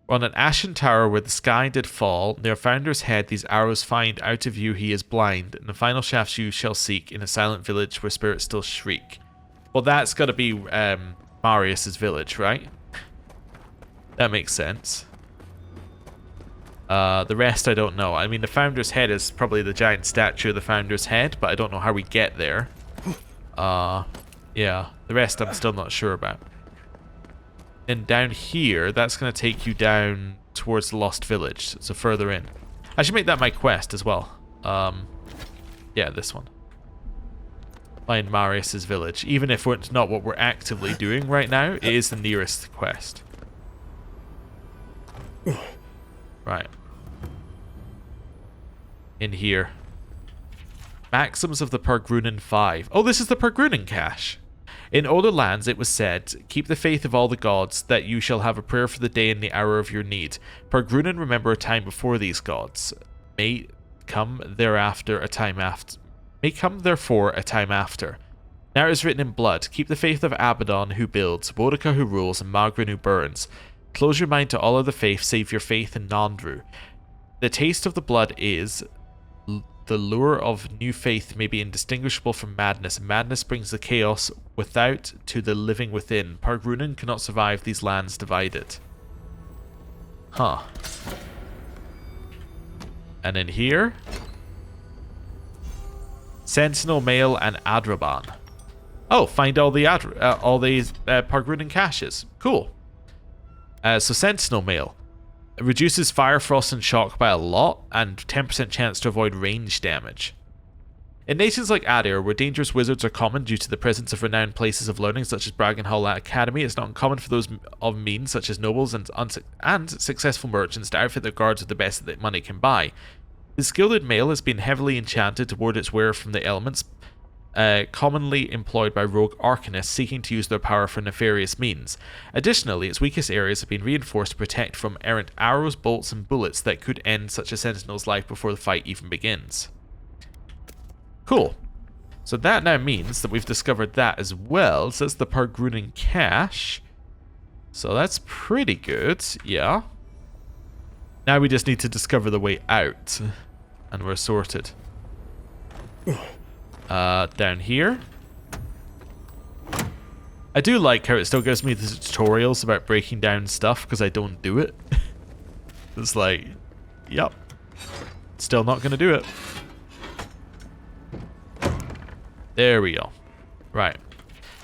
On an ashen tower where the sky did fall, near Founder's head these arrows find out of view he is blind, and the final shafts you shall seek in a silent village where spirits still shriek. Well, that's got to be Marius's village, right? That makes sense. The rest I don't know. I mean, the Founder's head is probably the giant statue of the Founder's head, but I don't know how we get there. Yeah, the rest I'm still not sure about. And down here, that's going to take you down towards the Lost Village, so further in. I should make that my quest as well. Yeah, this one. Find Marius's village. Even if it's not what we're actively doing right now, it is the nearest quest. Right. In here. Maxims of the Pergrunen 5. Oh, this is the Pergrunen cache. In older lands it was said, keep the faith of all the gods, that you shall have a prayer for the day and the hour of your need. Pergrunen remember a time before these gods. May come therefore a time after. Now it is written in blood, keep the faith of Abaddon who builds, Bodica who rules, and Magrin who burns. Close your mind to all other faith save your faith in Nandru. The taste of the blood is... The lure of new faith may be indistinguishable from madness. Madness brings the chaos without to the living within. Pergrunen cannot survive these lands divided. Huh. And in here... Sentinel Mail and Adraban. Oh, find all the Pergrunen caches. Cool. So Sentinel Mail. It reduces fire, frost, and shock by a lot, and 10% chance to avoid range damage. In nations like Adair, where dangerous wizards are common due to the presence of renowned places of learning such as Bragenhall Academy, it's not uncommon for those of means, such as nobles and successful merchants, to outfit their guards with the best that money can buy. This gilded mail has been heavily enchanted to ward its wearer from the elements, commonly employed by rogue arcanists seeking to use their power for nefarious means. Additionally, its weakest areas have been reinforced to protect from errant arrows, bolts, and bullets that could end such a sentinel's life before the fight even begins. Cool. So that now means that we've discovered that as well. So that's the Pergrunen cache. So that's pretty good, yeah. Now we just need to discover the way out. And we're sorted. Down here. I do like how it still gives me the tutorials about breaking down stuff because I don't do it. It's like, yep. Still not going to do it. There we go. Right.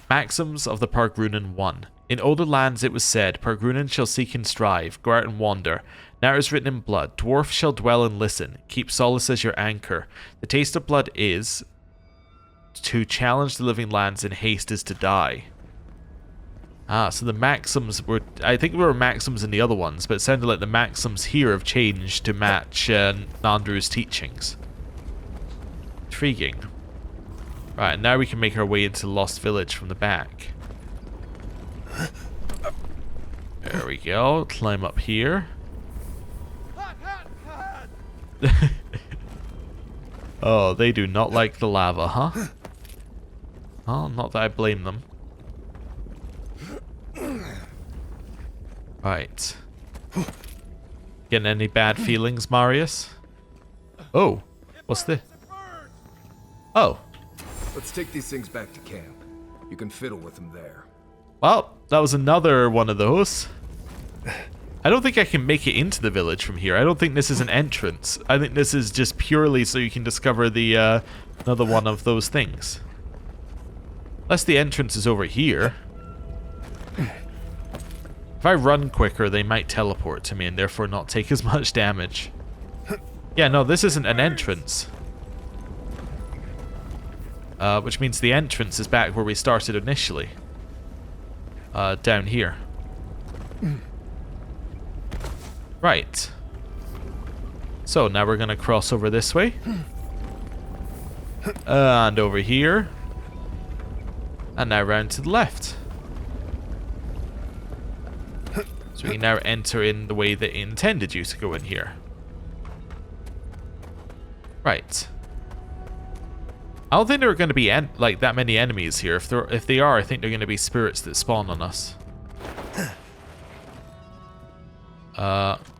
Maxims of the Pergrunen 1. In older lands it was said, Pergrunen shall seek and strive, go out and wander. Now it is written in blood, dwarf shall dwell and listen, keep solace as your anchor. The taste of blood is... To challenge the living lands in haste is to die. Ah, so the maxims were... I think there were maxims in the other ones, but it sounded like the maxims here have changed to match Nandru's teachings. Intriguing. Right, now we can make our way into the Lost Village from the back. There we go. Climb up here. Oh, they do not like the lava, huh? Oh, not that I blame them. Right. Getting any bad feelings, Marius? Oh, what's this? Oh, Let's take these things back to camp. You can fiddle with them there. well, that was another one of those. I don't think I can make it into the village from here. I don't think this is an entrance. I think this is just purely so you can discover the another one of those things. Unless the entrance is over here. If I run quicker, they might teleport to me and therefore not take as much damage. Yeah, no, this isn't an entrance. Which means the entrance is back where we started initially. Down here. Right. So now we're gonna cross over this way. And over here. And now round to the left. So we can now enter in the way that it intended you to go in here. Right. I don't think there are going to be like that many enemies here. If they are, I think they're going to be spirits that spawn on us.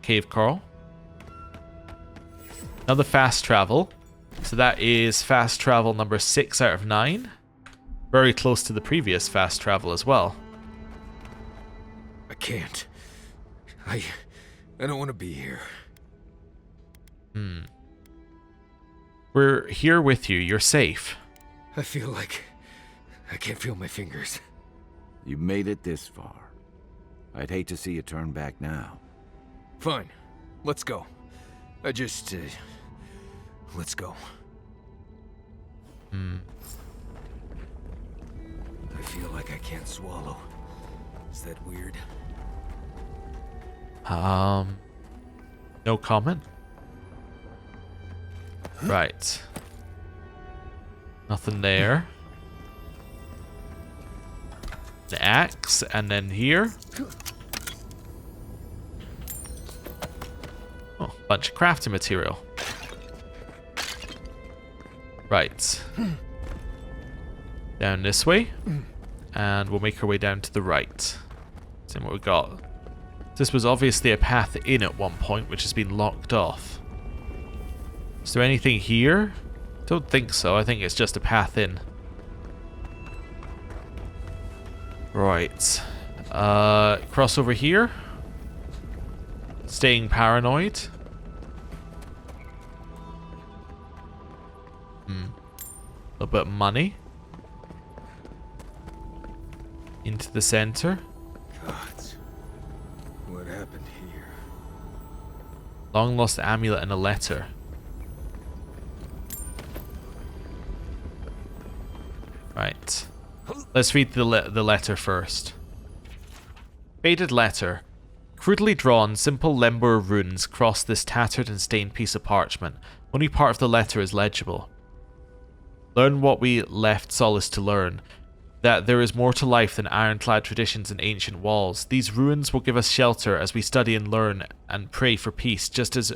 Cave Coral. Another fast travel. So that is fast travel number 6 out of 9. Very close to the previous fast travel as well. I can't. I don't want to be here. We're here with you. You're safe. I feel like I can't feel my fingers. You made it this far. I'd hate to see you turn back now. Fine. Let's go. Let's go. I feel like I can't swallow. Is that weird? No comment. Right. Nothing there. The axe, and then here. Oh, bunch of crafting material. Right. Down this way. And we'll make our way down to the right. See what we got. This was obviously a path in at one point, which has been locked off. Is there anything here? Don't think so. I think it's just a path in. Right. Cross over here. Staying paranoid. A little bit of money. Into the center. Gods. What happened here? Long lost amulet and a letter. Right. Let's read the letter first. Faded letter. Crudely drawn, simple lemur runes cross this tattered and stained piece of parchment. Only part of the letter is legible. Learn what we left Solace to learn. That there is more to life than ironclad traditions and ancient walls. These ruins will give us shelter as we study and learn and pray for peace, just as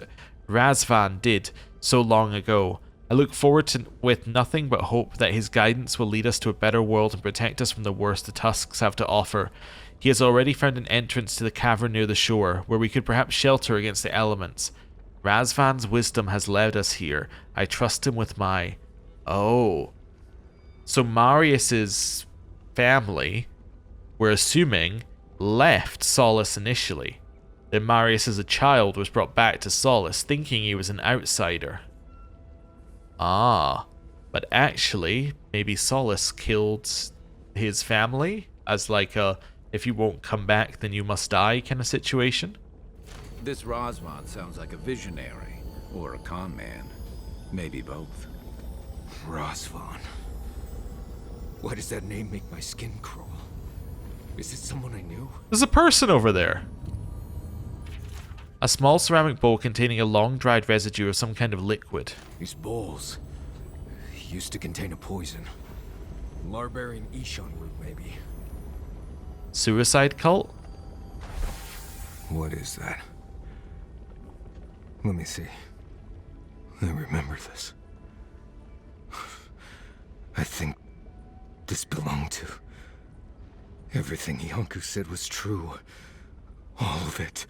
Razvan did so long ago. I look forward to with nothing but hope that his guidance will lead us to a better world and protect us from the worst the Tusks have to offer. He has already found an entrance to the cavern near the shore, where we could perhaps shelter against the elements. Razvan's wisdom has led us here. I trust him with my... Oh. So Marius's family, we're assuming, left Solace initially. Then Marius as a child was brought back to Solace, thinking he was an outsider. Ah, but actually, maybe Solace killed his family as like a, if you won't come back, then you must die kind of situation. This Razvan sounds like a visionary, or a con man. Maybe both. Razvan. Why does that name make my skin crawl? Is it someone I knew? There's a person over there. A small ceramic bowl containing a long dried residue of some kind of liquid. These bowls used to contain a poison. Larbarian Ishon root, maybe. Suicide cult? What is that? Let me see. I remember this. I think this belonged to... Everything Yonku said was true. All of it.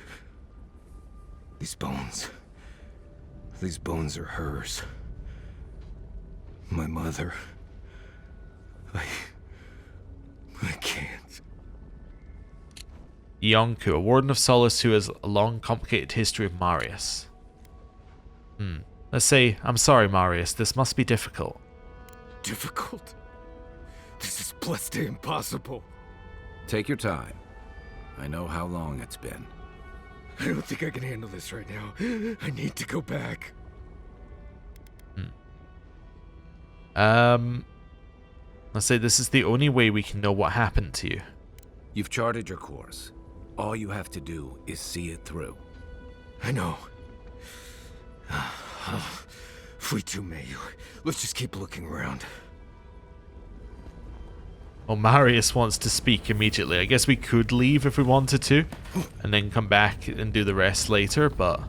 These bones are hers. My mother. I can't. Yonku, a warden of Solace who has a long, complicated history of Marius. Let's say, I'm sorry, Marius, this must be difficult. Difficult? This is blessed impossible. Take your time. I know how long it's been. I don't think I can handle this right now. I need to go back. Let's say this is the only way we can know what happened to you. You've charted your course. All you have to do is see it through. I know. Free to Mayu. Let's just keep looking around. Well, Marius wants to speak immediately. I guess we could leave if we wanted to, and then come back and do the rest later, but...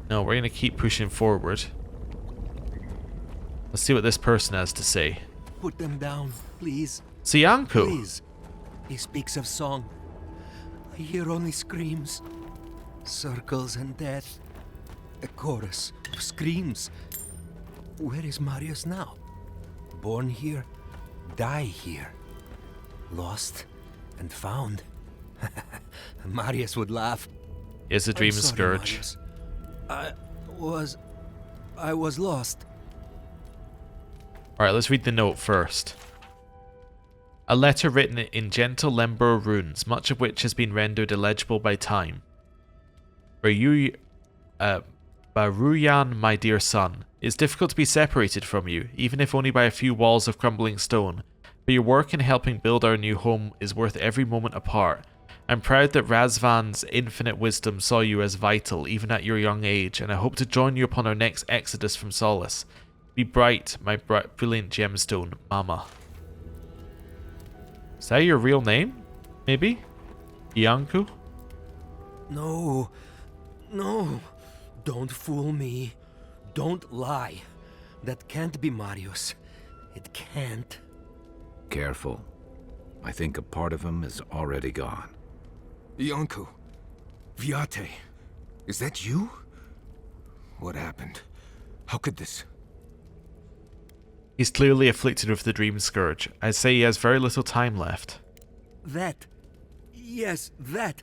No, we're going to keep pushing forward. Let's see what this person has to say. Put them down, please. Siyanko! Please. He speaks of song. I hear only screams. Circles and death. A chorus of screams. Where is Marius now? Born here, die here. Lost and found. Marius would laugh. Is a dream I'm sorry, scourge. Marius. I was lost. Alright, let's read the note first. A letter written in gentle Lembor runes, much of which has been rendered illegible by time. Baruyan, my dear son, it's difficult to be separated from you, even if only by a few walls of crumbling stone, but your work in helping build our new home is worth every moment apart. I'm proud that Razvan's infinite wisdom saw you as vital, even at your young age, and I hope to join you upon our next exodus from Solace. Be bright, my brilliant gemstone, Mama. Is that your real name? Maybe? Ianku? No. Don't fool me. Don't lie. That can't be Marius. It can't. Careful. I think a part of him is already gone. Yonku. Viate. Is that you? What happened? How could this... He's clearly afflicted with the dream scourge. I'd say he has very little time left. That. Yes, that.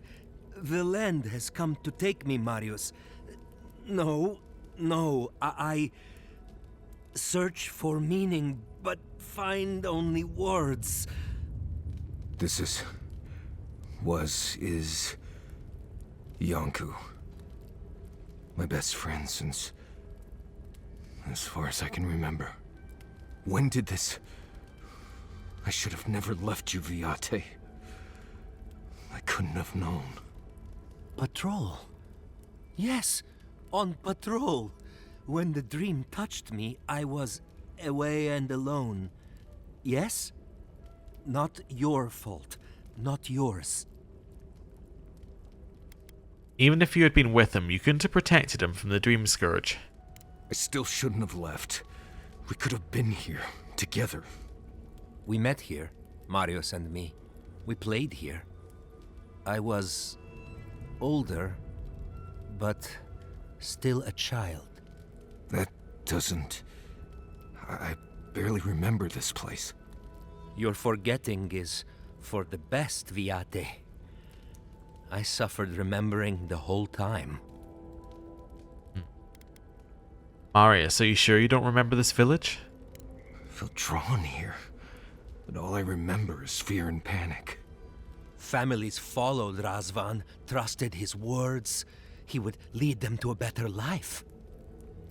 The land has come to take me, Marius. No. I search for meaning, but find only words. This is Yonku. My best friend since... as far as I can remember. When did this... I should have never left you, Viate. I couldn't have known. Patrol. Yes, on patrol. When the dream touched me, I was away and alone. Yes? Not your fault. Not yours. Even if you had been with him, you couldn't have protected him from the dream scourge. I still shouldn't have left. We could have been here, together. We met here, Marius and me. We played here. I was... older, but still a child. That doesn't... I barely remember this place. Your forgetting is for the best, Viate. I suffered remembering the whole time. Marius, are you sure you don't remember this village? I feel drawn here, but all I remember is fear and panic. Families followed Razvan, trusted his words. He would lead them to a better life.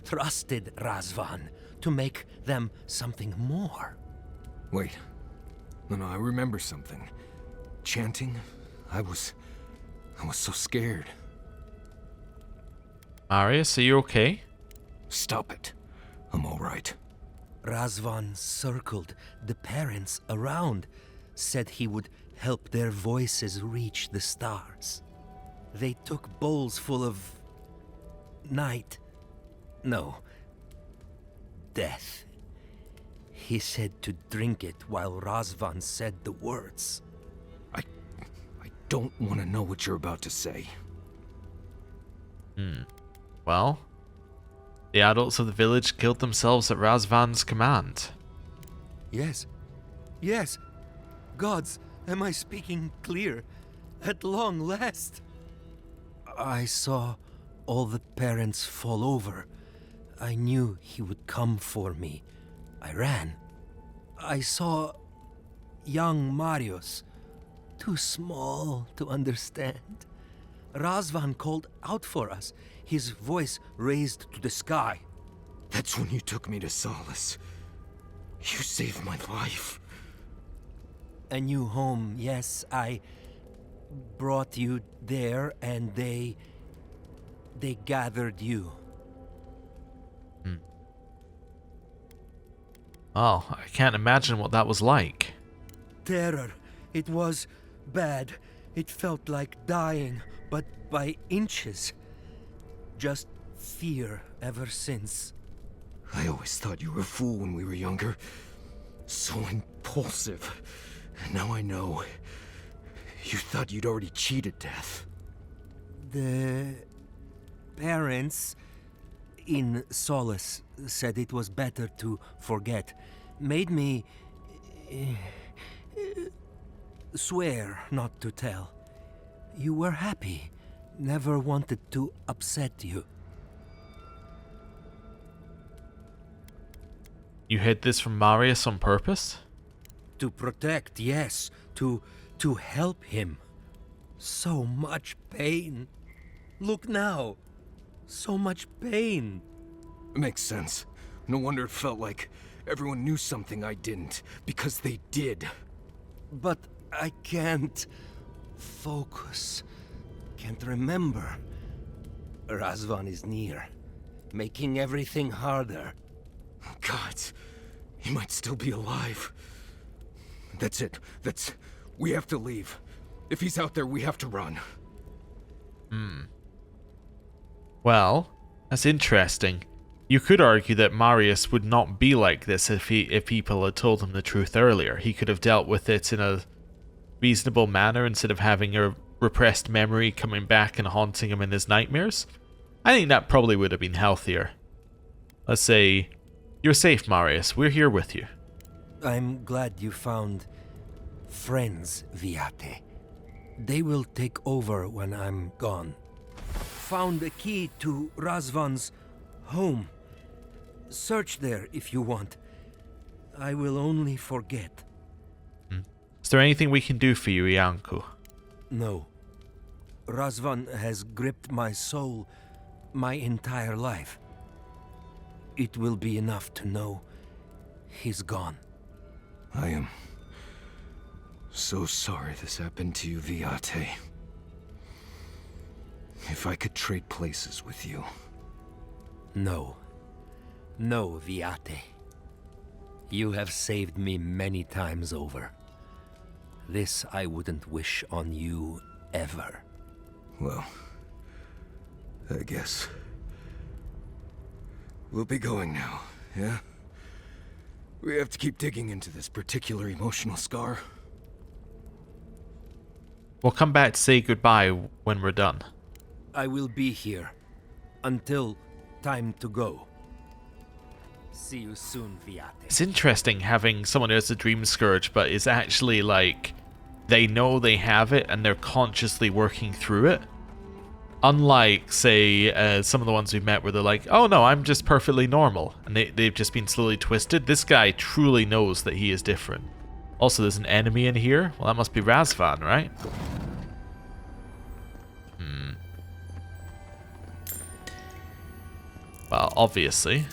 Trusted Razvan to make them something more. Wait. No, I remember something. Chanting? I was so scared. Marius, are you okay? Stop it. I'm all right. Razvan circled the parents around, said he would help their voices reach the stars. They took bowls full of... night. No. Death. He said to drink it while Razvan said the words. I don't want to know what you're about to say. Well, the adults of the village killed themselves at Razvan's command. Yes. Yes. Gods, am I speaking clear? At long last. I saw all the parents fall over. I knew he would come for me. I ran. I saw young Marius, too small to understand. Razvan called out for us, his voice raised to the sky. That's when you took me to Solace. You saved my life. A new home, yes, I brought you there and they gathered you. Oh, I can't imagine what that was like. Terror. It was bad. It felt like dying, but by inches. Just fear ever since. I always thought you were a fool when we were younger. So impulsive. And now I know. You thought you'd already cheated death. The parents in Solace said it was better to forget. Made me swear not to tell. You were happy. Never wanted to upset you. You hid this from Marius on purpose? To protect, yes. To help him. So much pain. Look now. So much pain. Makes sense. No wonder it felt like everyone knew something I didn't, because they did. But I can't focus. Can't remember. Razvan is near, making everything harder. God, he might still be alive. That's it. We have to leave. If he's out there, we have to run. Well, that's interesting. You could argue that Marius would not be like this if people had told him the truth earlier. He could have dealt with it in a reasonable manner instead of having a repressed memory coming back and haunting him in his nightmares. I think that probably would have been healthier. Let's say, you're safe, Marius. We're here with you. I'm glad you found friends, Viate. They will take over when I'm gone. Found a key to Razvan's home. Search there if you want. I will only forget. Is there anything we can do for you, Iancu? No. Razvan has gripped my soul my entire life. It will be enough to know he's gone. I am so sorry this happened to you, Viate. If I could trade places with you. No. No, Viate. You have saved me many times over. This I wouldn't wish on you ever. Well, I guess we'll be going now, yeah? We have to keep digging into this particular emotional scar. We'll come back to say goodbye when we're done. I will be here until time to go. See you soon, Viate. It's interesting having someone who has a dream scourge, but is actually like, they know they have it and they're consciously working through it. Unlike, say, some of the ones we've met where they're like, oh no, I'm just perfectly normal. And they've just been slowly twisted. This guy truly knows that he is different. Also, there's an enemy in here. Well, that must be Razvan, right? Well, obviously.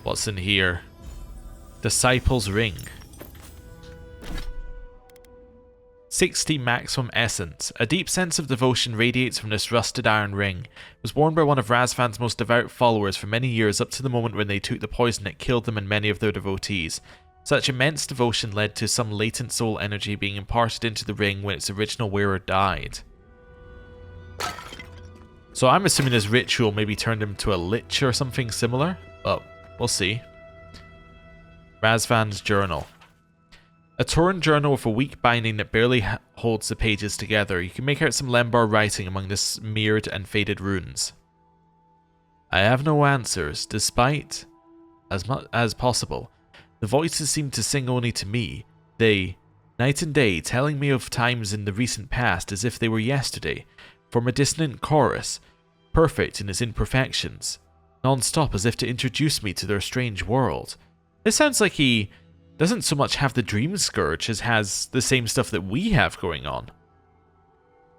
What's in here? Disciple's Ring. 60 maximum essence. A deep sense of devotion radiates from this rusted iron ring. It was worn by one of Razvan's most devout followers for many years, up to the moment when they took the poison that killed them and many of their devotees. Such immense devotion led to some latent soul energy being imparted into the ring when its original wearer died. So I'm assuming this ritual maybe turned him to a lich or something similar, but we'll see. Razvan's journal. A torn journal with a weak binding that barely holds the pages together. You can make out some Lembar writing among the smeared and faded runes. I have no answers, despite, as much as possible, the voices seem to sing only to me. They, night and day, telling me of times in the recent past as if they were yesterday, form a dissonant chorus, perfect in its imperfections, non-stop as if to introduce me to their strange world. This sounds like he doesn't so much have the dream scourge as has the same stuff that we have going on.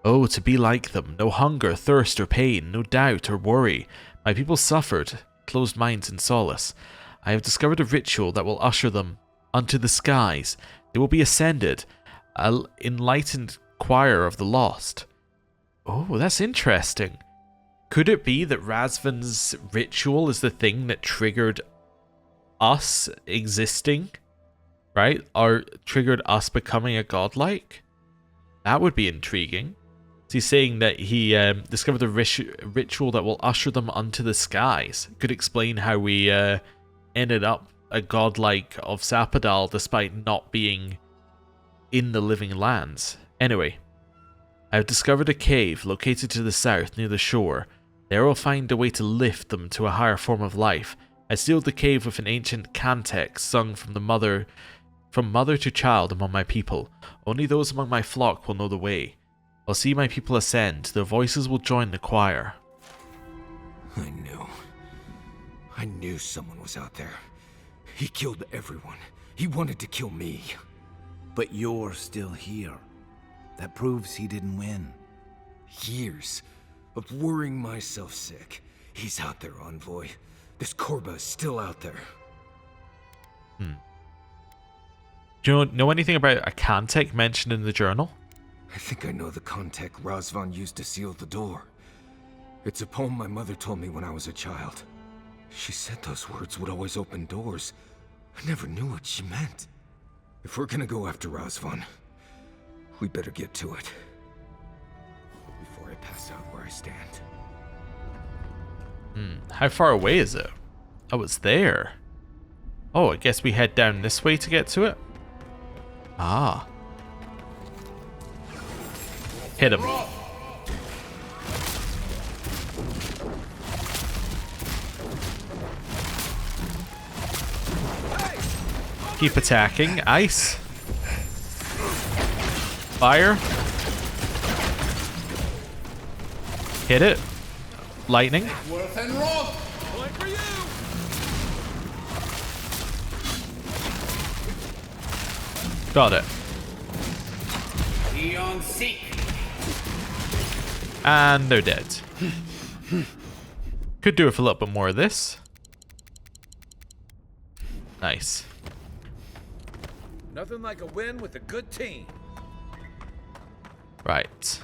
Oh, to be like them, no hunger, thirst, or pain, no doubt or worry. My people suffered, closed minds in solace. I have discovered a ritual that will usher them unto the skies. They will be ascended, an enlightened choir of the lost. Oh, that's interesting. Could it be that Razvan's ritual is the thing that triggered us existing? Right? Or triggered us becoming a godlike? That would be intriguing. He's saying that he discovered a ritual that will usher them unto the skies. Could explain how we ended up a godlike of Sapadal despite not being in the living lands. Anyway, I have discovered a cave located to the south near the shore. There I'll find a way to lift them to a higher form of life. I sealed the cave with an ancient cantex sung from mother to child among my people. Only those among my flock will know the way. I'll see my people ascend. Their voices will join the choir. I knew someone was out there. He killed everyone. He wanted to kill me. But you're still here. That proves he didn't win. Years of worrying myself sick. He's out there, Envoy. This Korba is still out there. Do you know anything about a Kantek mentioned in the journal? I think I know the contact Razvan used to seal the door. It's a poem my mother told me when I was a child. She said those words would always open doors. I never knew what she meant. If we're gonna go after Razvan, we better get to it. Before I pass out where I stand. How far away is it? Oh, it's there. Oh, I guess we head down this way to get to it? Ah. Hit him. Keep attacking. Ice. Fire. Hit it. Lightning. Got it. And they're dead. Could do with a little bit more of this. Nice. Nothing like a win with a good team. Right.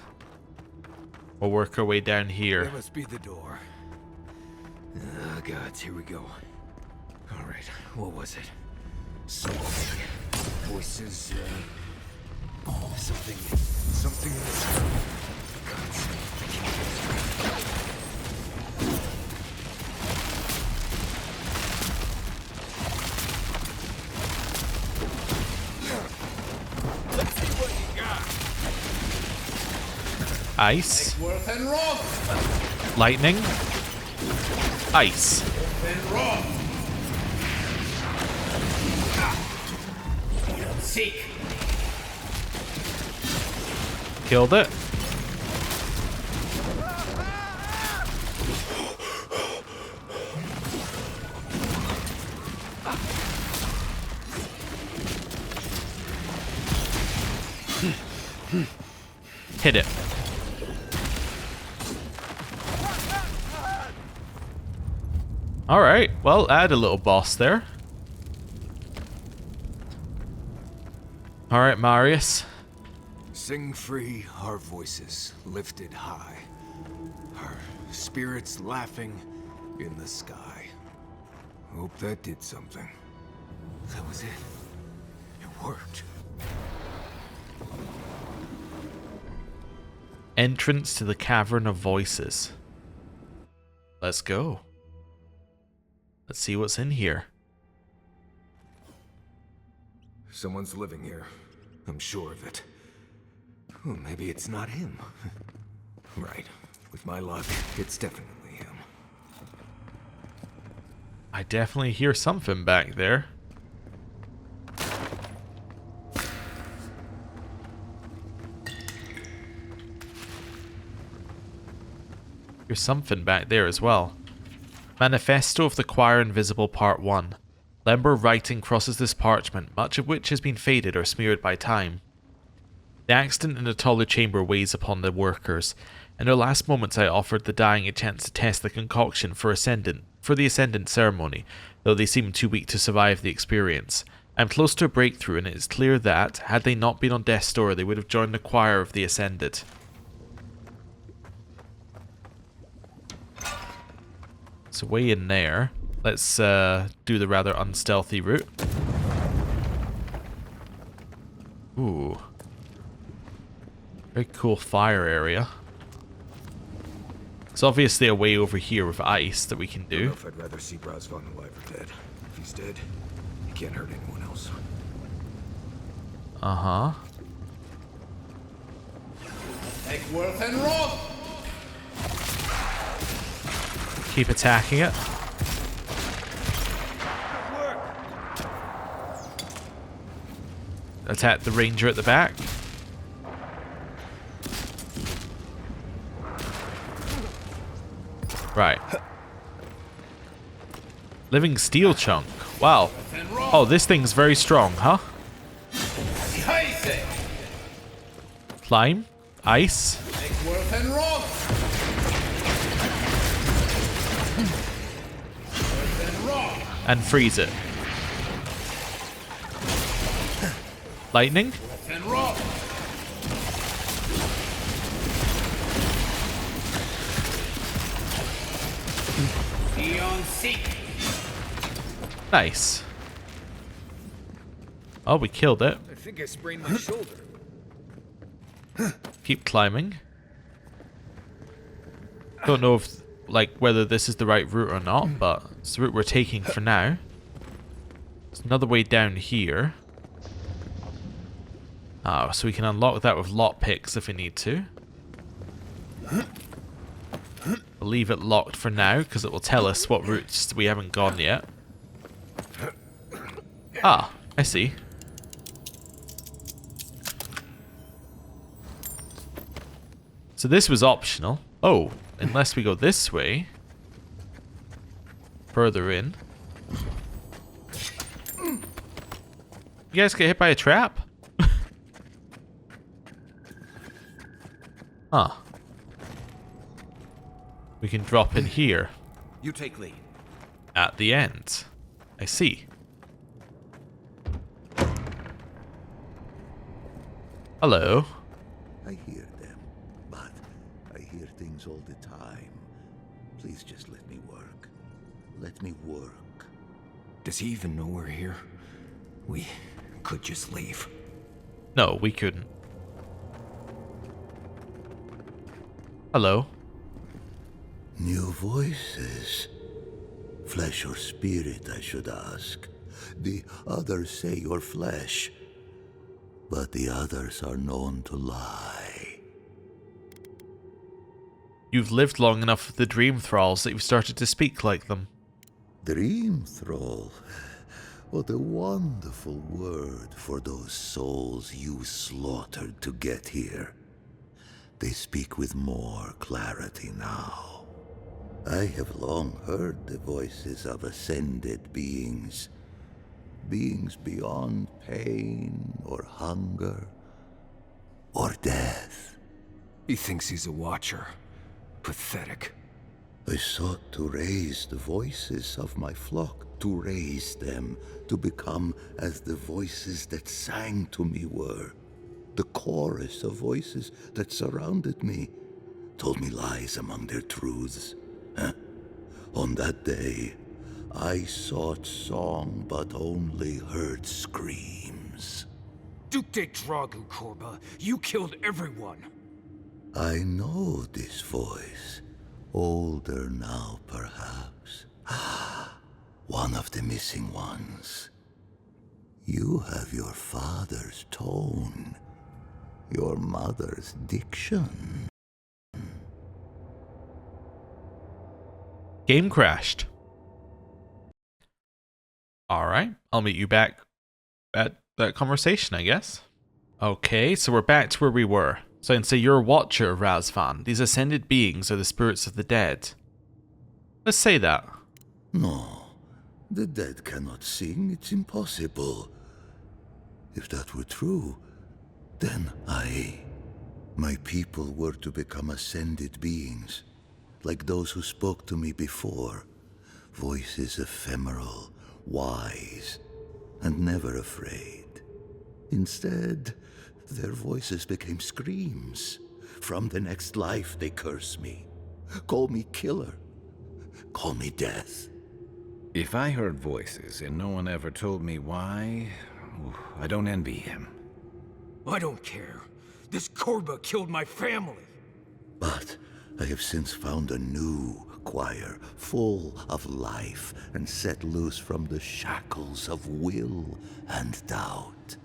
We'll work our way down here. That must be the door. Oh, gods, here we go. Alright, what was it? Something. Voices, something in the sky. Gods, I can't get this right. Let's see what you got. Ice. Lightning. Ice. Killed it. Hit it. Alright, well, add a little boss there. Alright, Marius. Sing free, our voices lifted high. Our spirits laughing in the sky. Hope that did something. That was it. It worked. Entrance to the Cavern of Voices. Let's go. Let's see what's in here. Someone's living here. I'm sure of it. Oh, maybe it's not him. Right. With my luck, it's definitely him. I definitely hear something back there. There's something back there as well. Manifesto of the Choir Invisible Part 1. Lember writing crosses this parchment, much of which has been faded or smeared by time. The accident in the taller chamber weighs upon the workers. In their last moments I offered the dying a chance to test the concoction for the Ascendant ceremony, though they seemed too weak to survive the experience. I'm close to a breakthrough, and it is clear that, had they not been on death's door, they would have joined the choir of the Ascended. So way in there. Let's do the rather unstealthy route. Ooh. Very cool fire area. It's obviously a way over here with ice that we can do. I don't know if I'd rather see Razvan alive or dead. If he's dead, he can't hurt anyone else. Uh-huh. Eckworth and Roth! Keep attacking it. Attack the ranger at the back. Right. Living steel chunk. Wow. Oh, this thing's very strong, huh? Climb. Ice. Eckworth and Roth! And freeze it. Lightning. And Roth! Eon Seek! Nice. Oh, we killed it. I think I sprained my shoulder. Keep climbing. Don't know if, like, whether this is the right route or not, but it's the route we're taking for now. There's another way down here. Oh, so we can unlock that with lockpicks if we need to. We'll leave it locked for now, because it will tell us what routes we haven't gone yet. Ah, I see. So this was optional. Oh, unless we go this way. Further in. You guys get hit by a trap? Huh. We can drop in here. You take lead. At the end. I see. Hello. I hear them, but I hear things all the time. Please just let me work. Let me work. Does he even know we're here? We could just leave. No, we couldn't. Hello. New voices. Flesh or spirit, I should ask. The others say you're flesh, but the others are known to lie. You've lived long enough with the dream thralls that you've started to speak like them. Dream thrall. What a wonderful word for those souls you slaughtered to get here. They speak with more clarity now. I have long heard the voices of ascended beings. Beings beyond pain or hunger or death. He thinks he's a watcher. Pathetic. I sought to raise the voices of my flock, to raise them, to become as the voices that sang to me were. The chorus of voices that surrounded me told me lies among their truths. On that day, I sought song but only heard screams. Duke de Dragu, Korba, you killed everyone. I know this voice. Older now, perhaps. One of the missing ones. You have your father's tone, your mother's diction. Game crashed. Alright, I'll meet you back at that conversation, I guess. Okay, so we're back to where we were. So I can say you're a watcher, Razvan. These ascended beings are the spirits of the dead. Let's say that. No, the dead cannot sing. It's impossible. If that were true, then my people were to become ascended beings, like those who spoke to me before. Voices ephemeral, wise, and never afraid. Instead, their voices became screams. From the next life, they curse me. Call me killer. Call me death. If I heard voices and no one ever told me why, I don't envy him. I don't care. This Korba killed my family. But I have since found a new choir, full of life and set loose from the shackles of will and doubt.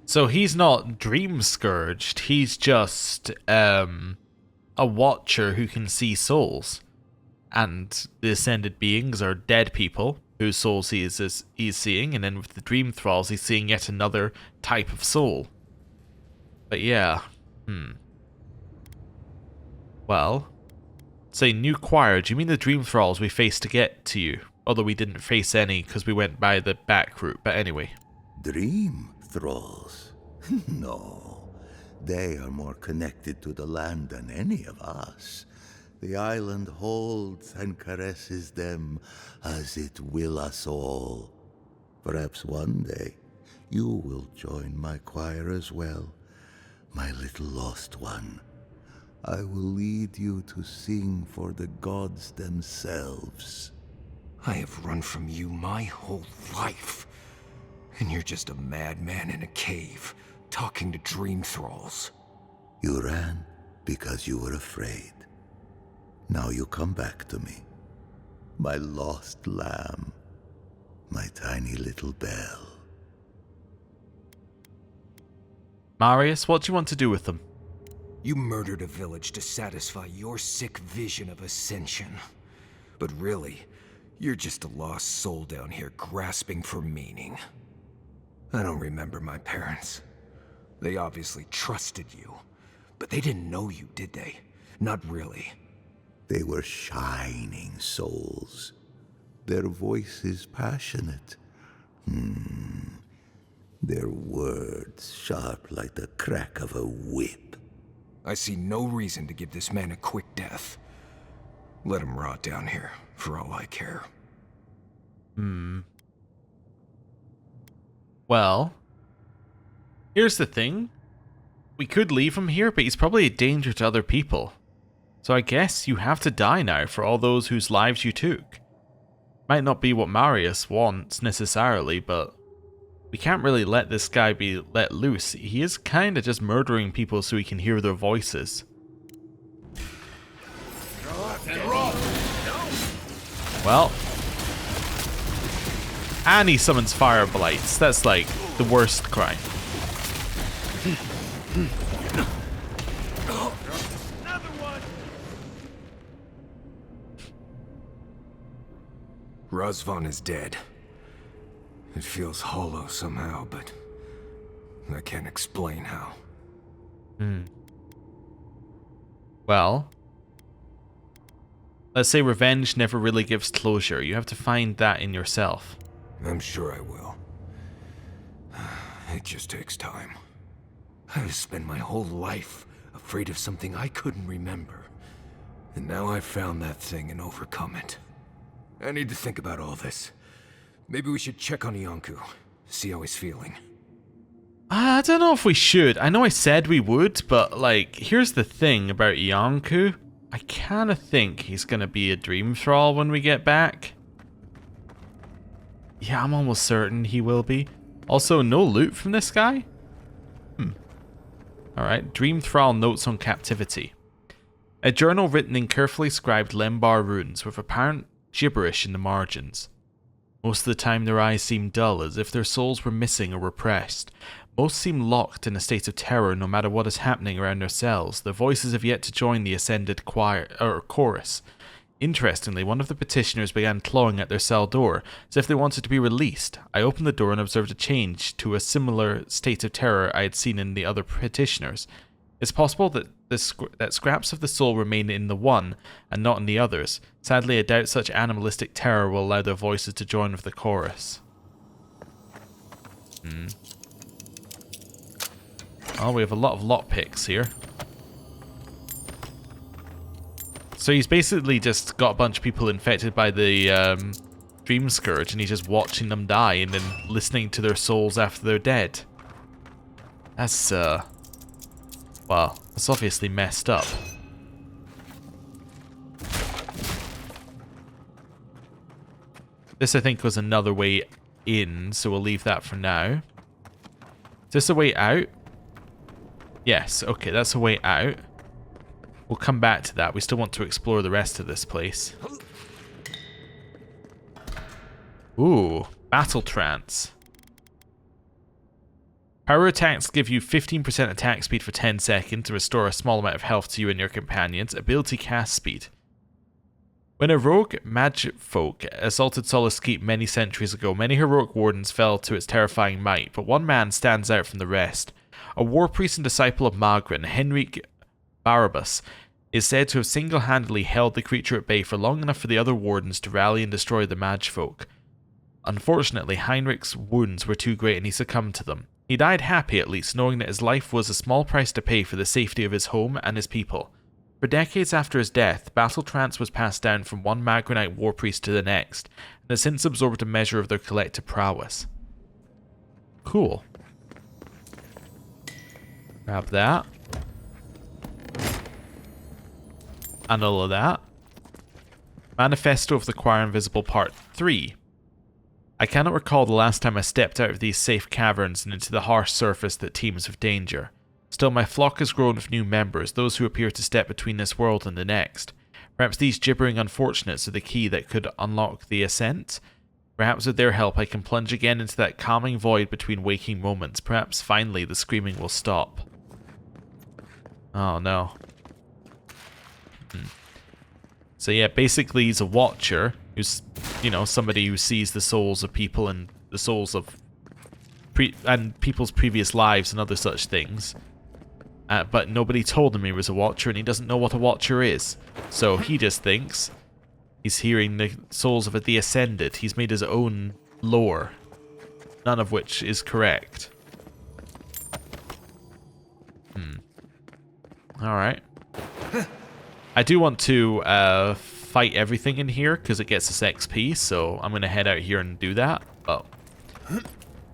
So he's not dream scourged, he's just a watcher who can see souls. And the ascended beings are dead people whose souls he's seeing, and then with the dream thralls he's seeing yet another type of soul. But yeah, Well, say new choir, do you mean the dream thralls we faced to get to you? Although we didn't face any because we went by the back route, but anyway. Dream thralls? No, they are more connected to the land than any of us. The island holds and caresses them as it will us all. Perhaps one day you will join my choir as well, my little lost one. I will lead you to sing for the gods themselves. I have run from you my whole life. And you're just a madman in a cave, talking to dream thralls. You ran because you were afraid. Now you come back to me. My lost lamb. My tiny little bell. Marius, what do you want to do with them? You murdered a village to satisfy your sick vision of ascension. But really, you're just a lost soul down here grasping for meaning. I don't remember my parents. They obviously trusted you. But they didn't know you, did they? Not really. They were shining souls. Their voices passionate. Their words sharp like the crack of a whip. I see no reason to give this man a quick death. Let him rot down here, for all I care. Well, here's the thing. We could leave him here, but he's probably a danger to other people. So I guess you have to die now for all those whose lives you took. Might not be what Marius wants necessarily, but we can't really let this guy be let loose. He is kind of just murdering people so he can hear their voices. Well, and he summons fire blights. That's like the worst crime. Razvan is dead. It feels hollow somehow, but I can't explain how. Well, let's say revenge never really gives closure. You have to find that in yourself. I'm sure I will. It just takes time. I've spent my whole life afraid of something I couldn't remember. And now I've found that thing and overcome it. I need to think about all this. Maybe we should check on Iancu, see how he's feeling. I don't know if we should. I know I said we would, but like, here's the thing about Iancu. I kind of think he's going to be a dream thrall when we get back. Yeah, I'm almost certain he will be. Also, no loot from this guy? Alright, dream thrall notes on captivity. A journal written in carefully scribed Lembar runes with apparent gibberish in the margins. Most of the time their eyes seemed dull, as if their souls were missing or repressed. Most seem locked in a state of terror no matter what is happening around their cells. Their voices have yet to join the ascended chorus. Interestingly, one of the petitioners began clawing at their cell door, as if they wanted to be released. I opened the door and observed a change to a similar state of terror I had seen in the other petitioners. It's possible that that scraps of the soul remain in the one and not in the others. Sadly, I doubt such animalistic terror will allow their voices to join with the chorus. Oh, we have a lot of lockpicks here. So he's basically just got a bunch of people infected by the Dream Scourge, and he's just watching them die and then listening to their souls after they're dead. That's, well, that's obviously messed up. This, I think, was another way in, so we'll leave that for now. Is this a way out? Yes, okay, that's a way out. We'll come back to that. We still want to explore the rest of this place. Ooh, battle trance. Power attacks give you 15% attack speed for 10 seconds to restore a small amount of health to you and your companions. Ability cast speed. When a rogue magic folk assaulted Solace Keep many centuries ago, many heroic wardens fell to its terrifying might, but one man stands out from the rest. A war priest and disciple of Magrin, Henrik Barabbas, is said to have single-handedly held the creature at bay for long enough for the other wardens to rally and destroy the Magfolk. Unfortunately, Heinrich's wounds were too great and he succumbed to them. He died happy, at least, knowing that his life was a small price to pay for the safety of his home and his people. For decades after his death, battle trance was passed down from one Magronite war priest to the next, and has since absorbed a measure of their collective prowess. Cool. Grab that. And all of that. Manifesto of the Choir Invisible Part 3. I cannot recall the last time I stepped out of these safe caverns and into the harsh surface that teems with danger. Still, my flock has grown with new members, those who appear to step between this world and the next. Perhaps these gibbering unfortunates are the key that could unlock the ascent? Perhaps with their help I can plunge again into that calming void between waking moments. Perhaps finally the screaming will stop. Oh no. So yeah, basically he's a watcher who's, you know, somebody who sees the souls of people and the souls of people's previous lives and other such things. But nobody told him he was a watcher, and he doesn't know what a watcher is. So he just thinks he's hearing the souls of the Ascended. He's made his own lore, none of which is correct. Alright. I do want to fight everything in here, because it gets us XP, so I'm going to head out here and do that. But,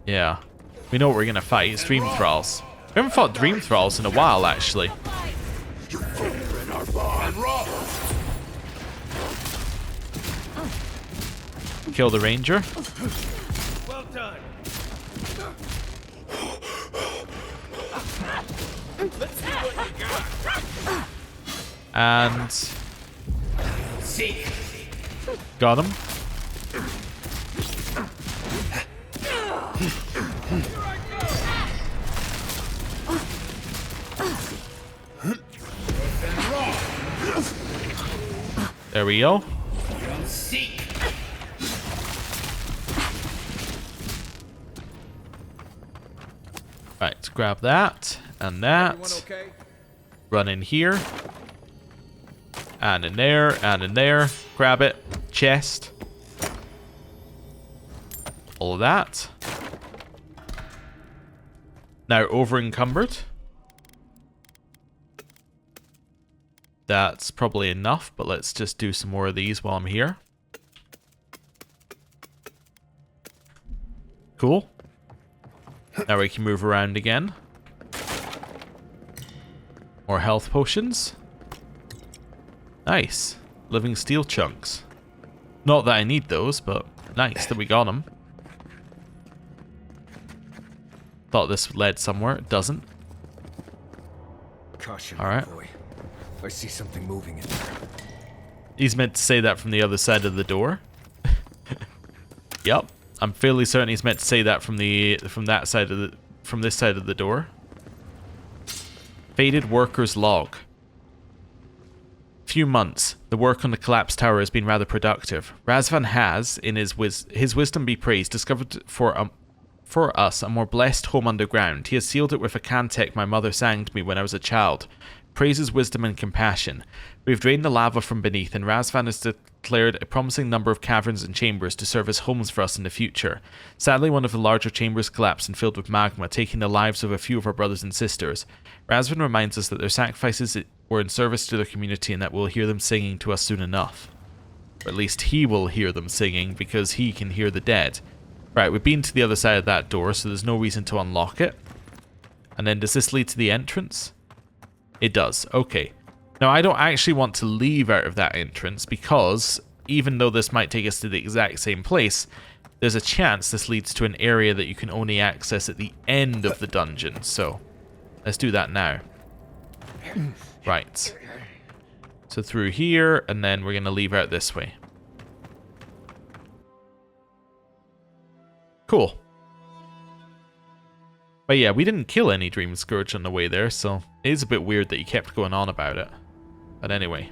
yeah. We know what we're going to fight. It's Dream Thralls. We haven't fought Dream Thralls in a while, actually. Kill the ranger. Well done. Let's see what you got. And got him. There we go. Right, grab that and that. Run in here. And in there, and in there. Grab it. Chest. All of that. Now over encumbered. That's probably enough, but let's just do some more of these while I'm here. Cool. Now we can move around again. More health potions. Nice. Living steel chunks. Not that I need those, but nice that we got them. Thought this led somewhere. It doesn't. Caution, all right. boy. I see something moving in there. He's meant to say that from the other side of the door. Yep, I'm fairly certain he's meant to say that from this side of the door. Faded worker's log. Few months. The work on the collapsed tower has been rather productive. Razvan has, in his wisdom be praised, discovered for us a more blessed home underground. He has sealed it with a cantech my mother sang to me when I was a child. Praise his wisdom and compassion. We have drained the lava from beneath, and Razvan has declared a promising number of caverns and chambers to serve as homes for us in the future. Sadly, one of the larger chambers collapsed and filled with magma, taking the lives of a few of our brothers and sisters. Razvan reminds us that their sacrifices were in service to their community and that we'll hear them singing to us soon enough. Or at least he will hear them singing, because he can hear the dead. Right, we've been to the other side of that door, so there's no reason to unlock it. And then does this lead to the entrance? It does, okay. Now I don't actually want to leave out of that entrance, because even though this might take us to the exact same place, there's a chance this leads to an area that you can only access at the end of the dungeon. So let's do that now. Right. So through here, and then we're going to leave out this way. Cool. But yeah, we didn't kill any Dream Scourge on the way there, so it is a bit weird that he kept going on about it. But anyway.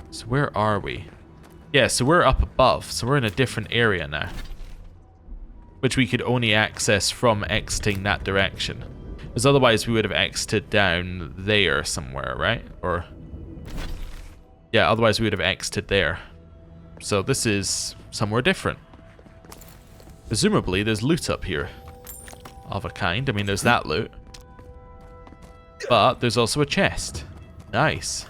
So where are we? Yeah, so we're up above, so we're in a different area now. Which we could only access from exiting that direction. Because otherwise we would have exited down there somewhere, right? Or... yeah, otherwise we would have exited there. So this is somewhere different. Presumably there's loot up here. Of a kind. I mean, there's that loot. But there's also a chest. Nice.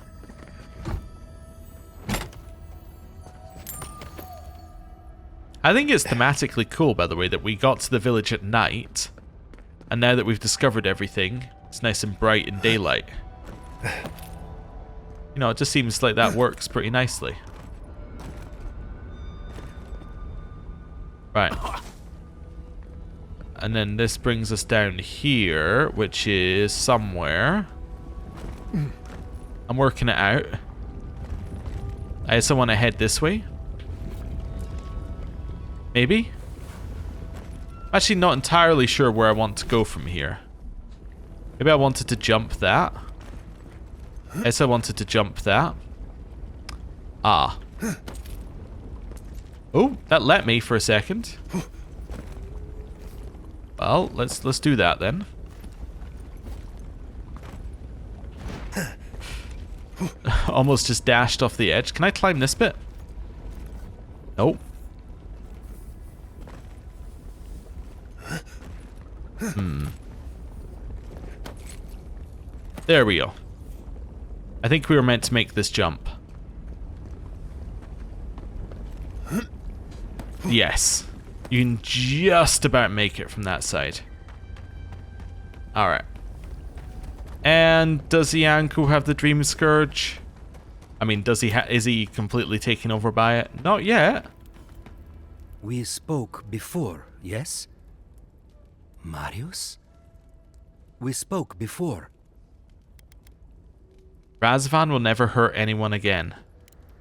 I think it's thematically cool, by the way, that we got to the village at night. And now that we've discovered everything, it's nice and bright in daylight. You know, it just seems like that works pretty nicely. Right. And then this brings us down here, which is somewhere. I'm working it out. I also want to head this way. Maybe? Actually, not entirely sure where I want to go from here. Maybe I wanted to jump that. I also wanted to jump that. Ah. Oh, that let me for a second. Well, let's do that then. Almost just dashed off the edge. Can I climb this bit? Nope. There we go. I think we were meant to make this jump. Yes. You can just about make it from that side. Alright. And does Iancu have the Dream Scourge? I mean, does he is he completely taken over by it? Not yet. We spoke before, yes? Marius? We spoke before. Razvan will never hurt anyone again.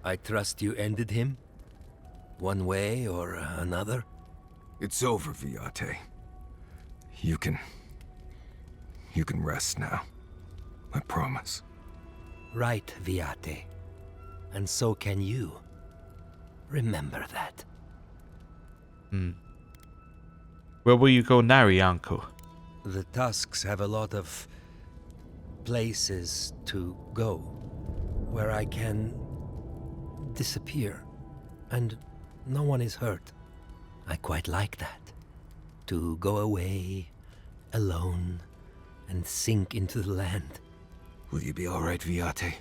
I trust you ended him? One way or another? It's over, Viate. You can rest now. I promise. Right, Viate. And so can you. Remember that. Where will you go now, Iancu? The Tusks have a lot of places to go where I can disappear and no one is hurt. I quite like that. To go away alone and sink into the land. Will you be all right, Viate?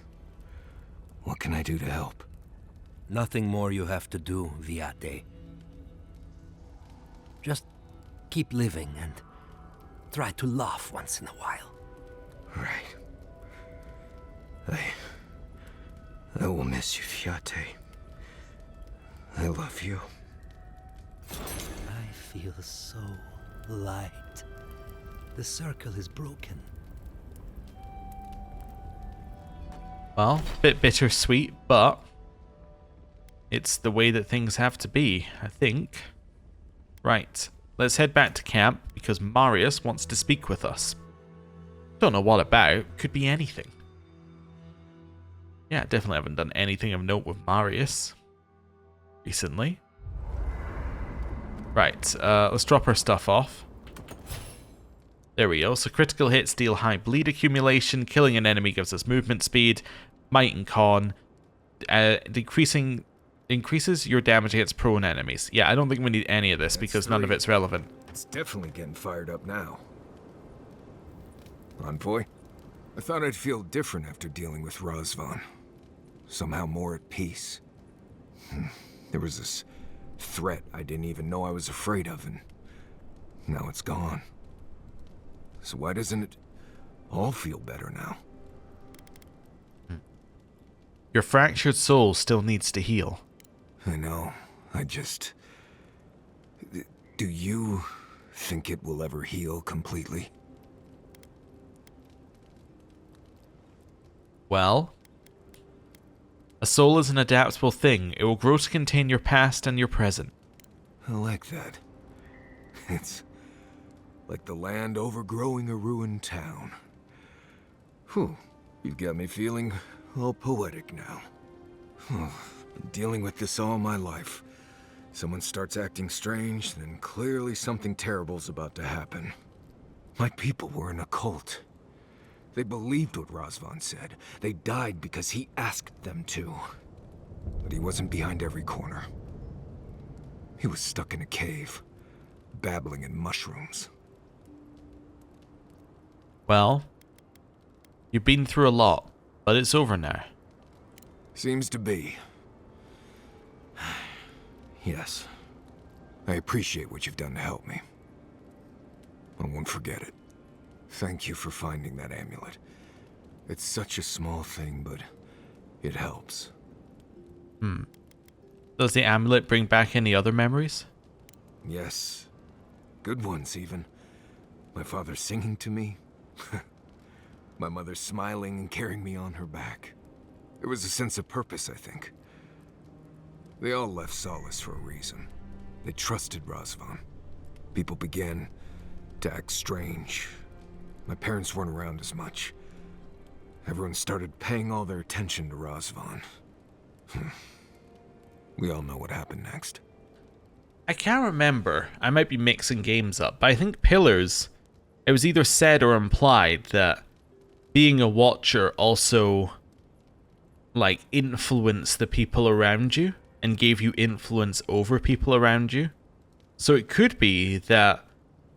What can I do to help? Nothing more you have to do, Viate. Just keep living and try to laugh once in a while. Right. I will miss you, Viate. I love you. I feel so light. The circle is broken. Well, a bit bittersweet, but it's the way that things have to be, I think. Right, let's head back to camp because Marius wants to speak with us. Don't know what about, could be anything. Yeah, definitely haven't done anything of note with Marius recently. Right, let's drop our stuff off. There we go. So critical hits deal high bleed accumulation. Killing an enemy gives us movement speed. Might and con. Increases your damage against prone enemies. Yeah, I don't think we need any of this because none of it's relevant. It's definitely getting fired up now. Envoy? I thought I'd feel different after dealing with Razvan. Somehow more at peace. There was this threat I didn't even know I was afraid of, and now it's gone. So why doesn't it all feel better now? Your fractured soul still needs to heal. I know. Do you think it will ever heal completely? Well, a soul is an adaptable thing. It will grow to contain your past and your present. I like that. It's like the land overgrowing a ruined town. Whew, you've got me feeling all poetic now. Been dealing with this all my life. Someone starts acting strange, then clearly something terrible's about to happen. My people were in a cult. They believed what Razvan said. They died because he asked them to. But he wasn't behind every corner. He was stuck in a cave, babbling in mushrooms. Well, you've been through a lot, but it's over now. Seems to be. Yes. I appreciate what you've done to help me. I won't forget it. Thank you for finding that amulet. It's such a small thing, but it helps. Does the amulet bring back any other memories? Yes. Good ones, even. My father singing to me. My mother smiling and carrying me on her back. There was a sense of purpose, I think. They all left solace for a reason. They trusted Razvan. People began to act strange. My parents weren't around as much. Everyone started paying all their attention to Razvan. We all know what happened next. I can't remember. I might be mixing games up, but I think Pillars, it was either said or implied that being a Watcher also, like, influenced the people around you and gave you influence over people around you. So it could be that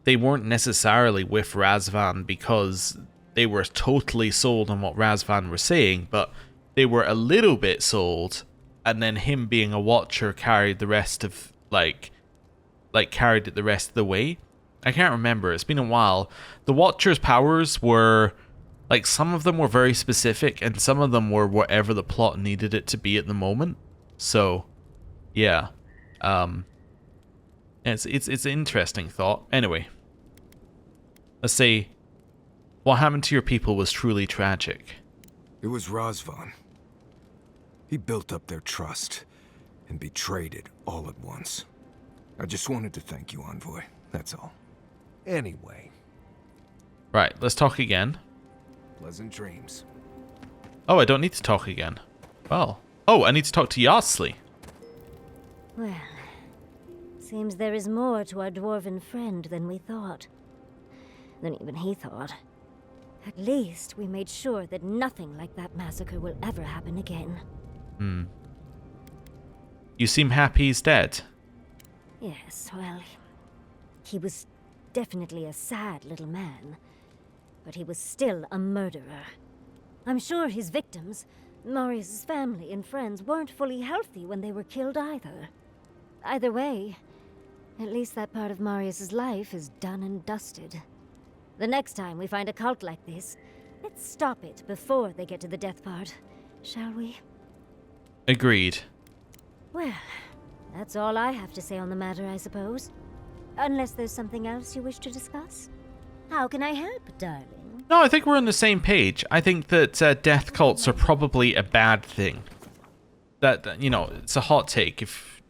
they weren't necessarily with Razvan because they were totally sold on what Razvan were saying, but they were a little bit sold, and then him being a Watcher carried the rest of, carried it the rest of the way. I can't remember, it's been a while. The Watcher's powers were, like, some of them were very specific, and some of them were whatever the plot needed it to be at the moment. So, yeah. It's an interesting thought. Anyway, let's say, what happened to your people was truly tragic. It was Razvan. He built up their trust and betrayed it all at once. I just wanted to thank you, Envoy. That's all. Anyway. Right, let's talk again. Pleasant dreams. Oh, I don't need to talk again. Well. Oh, I need to talk to Yardsley. Well, seems there is more to our dwarven friend than we thought. Than even he thought. At least we made sure that nothing like that massacre will ever happen again. You seem happy he's dead. Yes, well, he was definitely a sad little man, but he was still a murderer. I'm sure his victims, Marius' family and friends, weren't fully healthy when they were killed either. Either way, at least that part of Marius' life is done and dusted. The next time we find a cult like this, let's stop it before they get to the death part, shall we? Agreed. Well, that's all I have to say on the matter, I suppose. Unless there's something else you wish to discuss? How can I help, darling? No, I think we're on the same page. I think that death cults are probably a bad thing. That, you know, it's a hot take. If,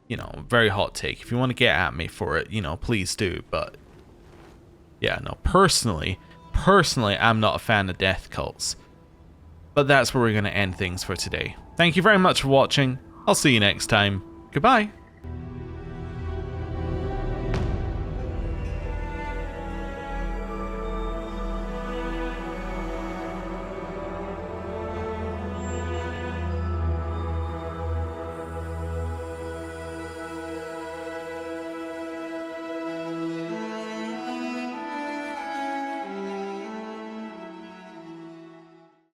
you know, very hot take. If you want to get at me for it, you know, please do. But, yeah, no, personally, I'm not a fan of death cults. But that's where we're going to end things for today. Thank you very much for watching. I'll see you next time. Goodbye.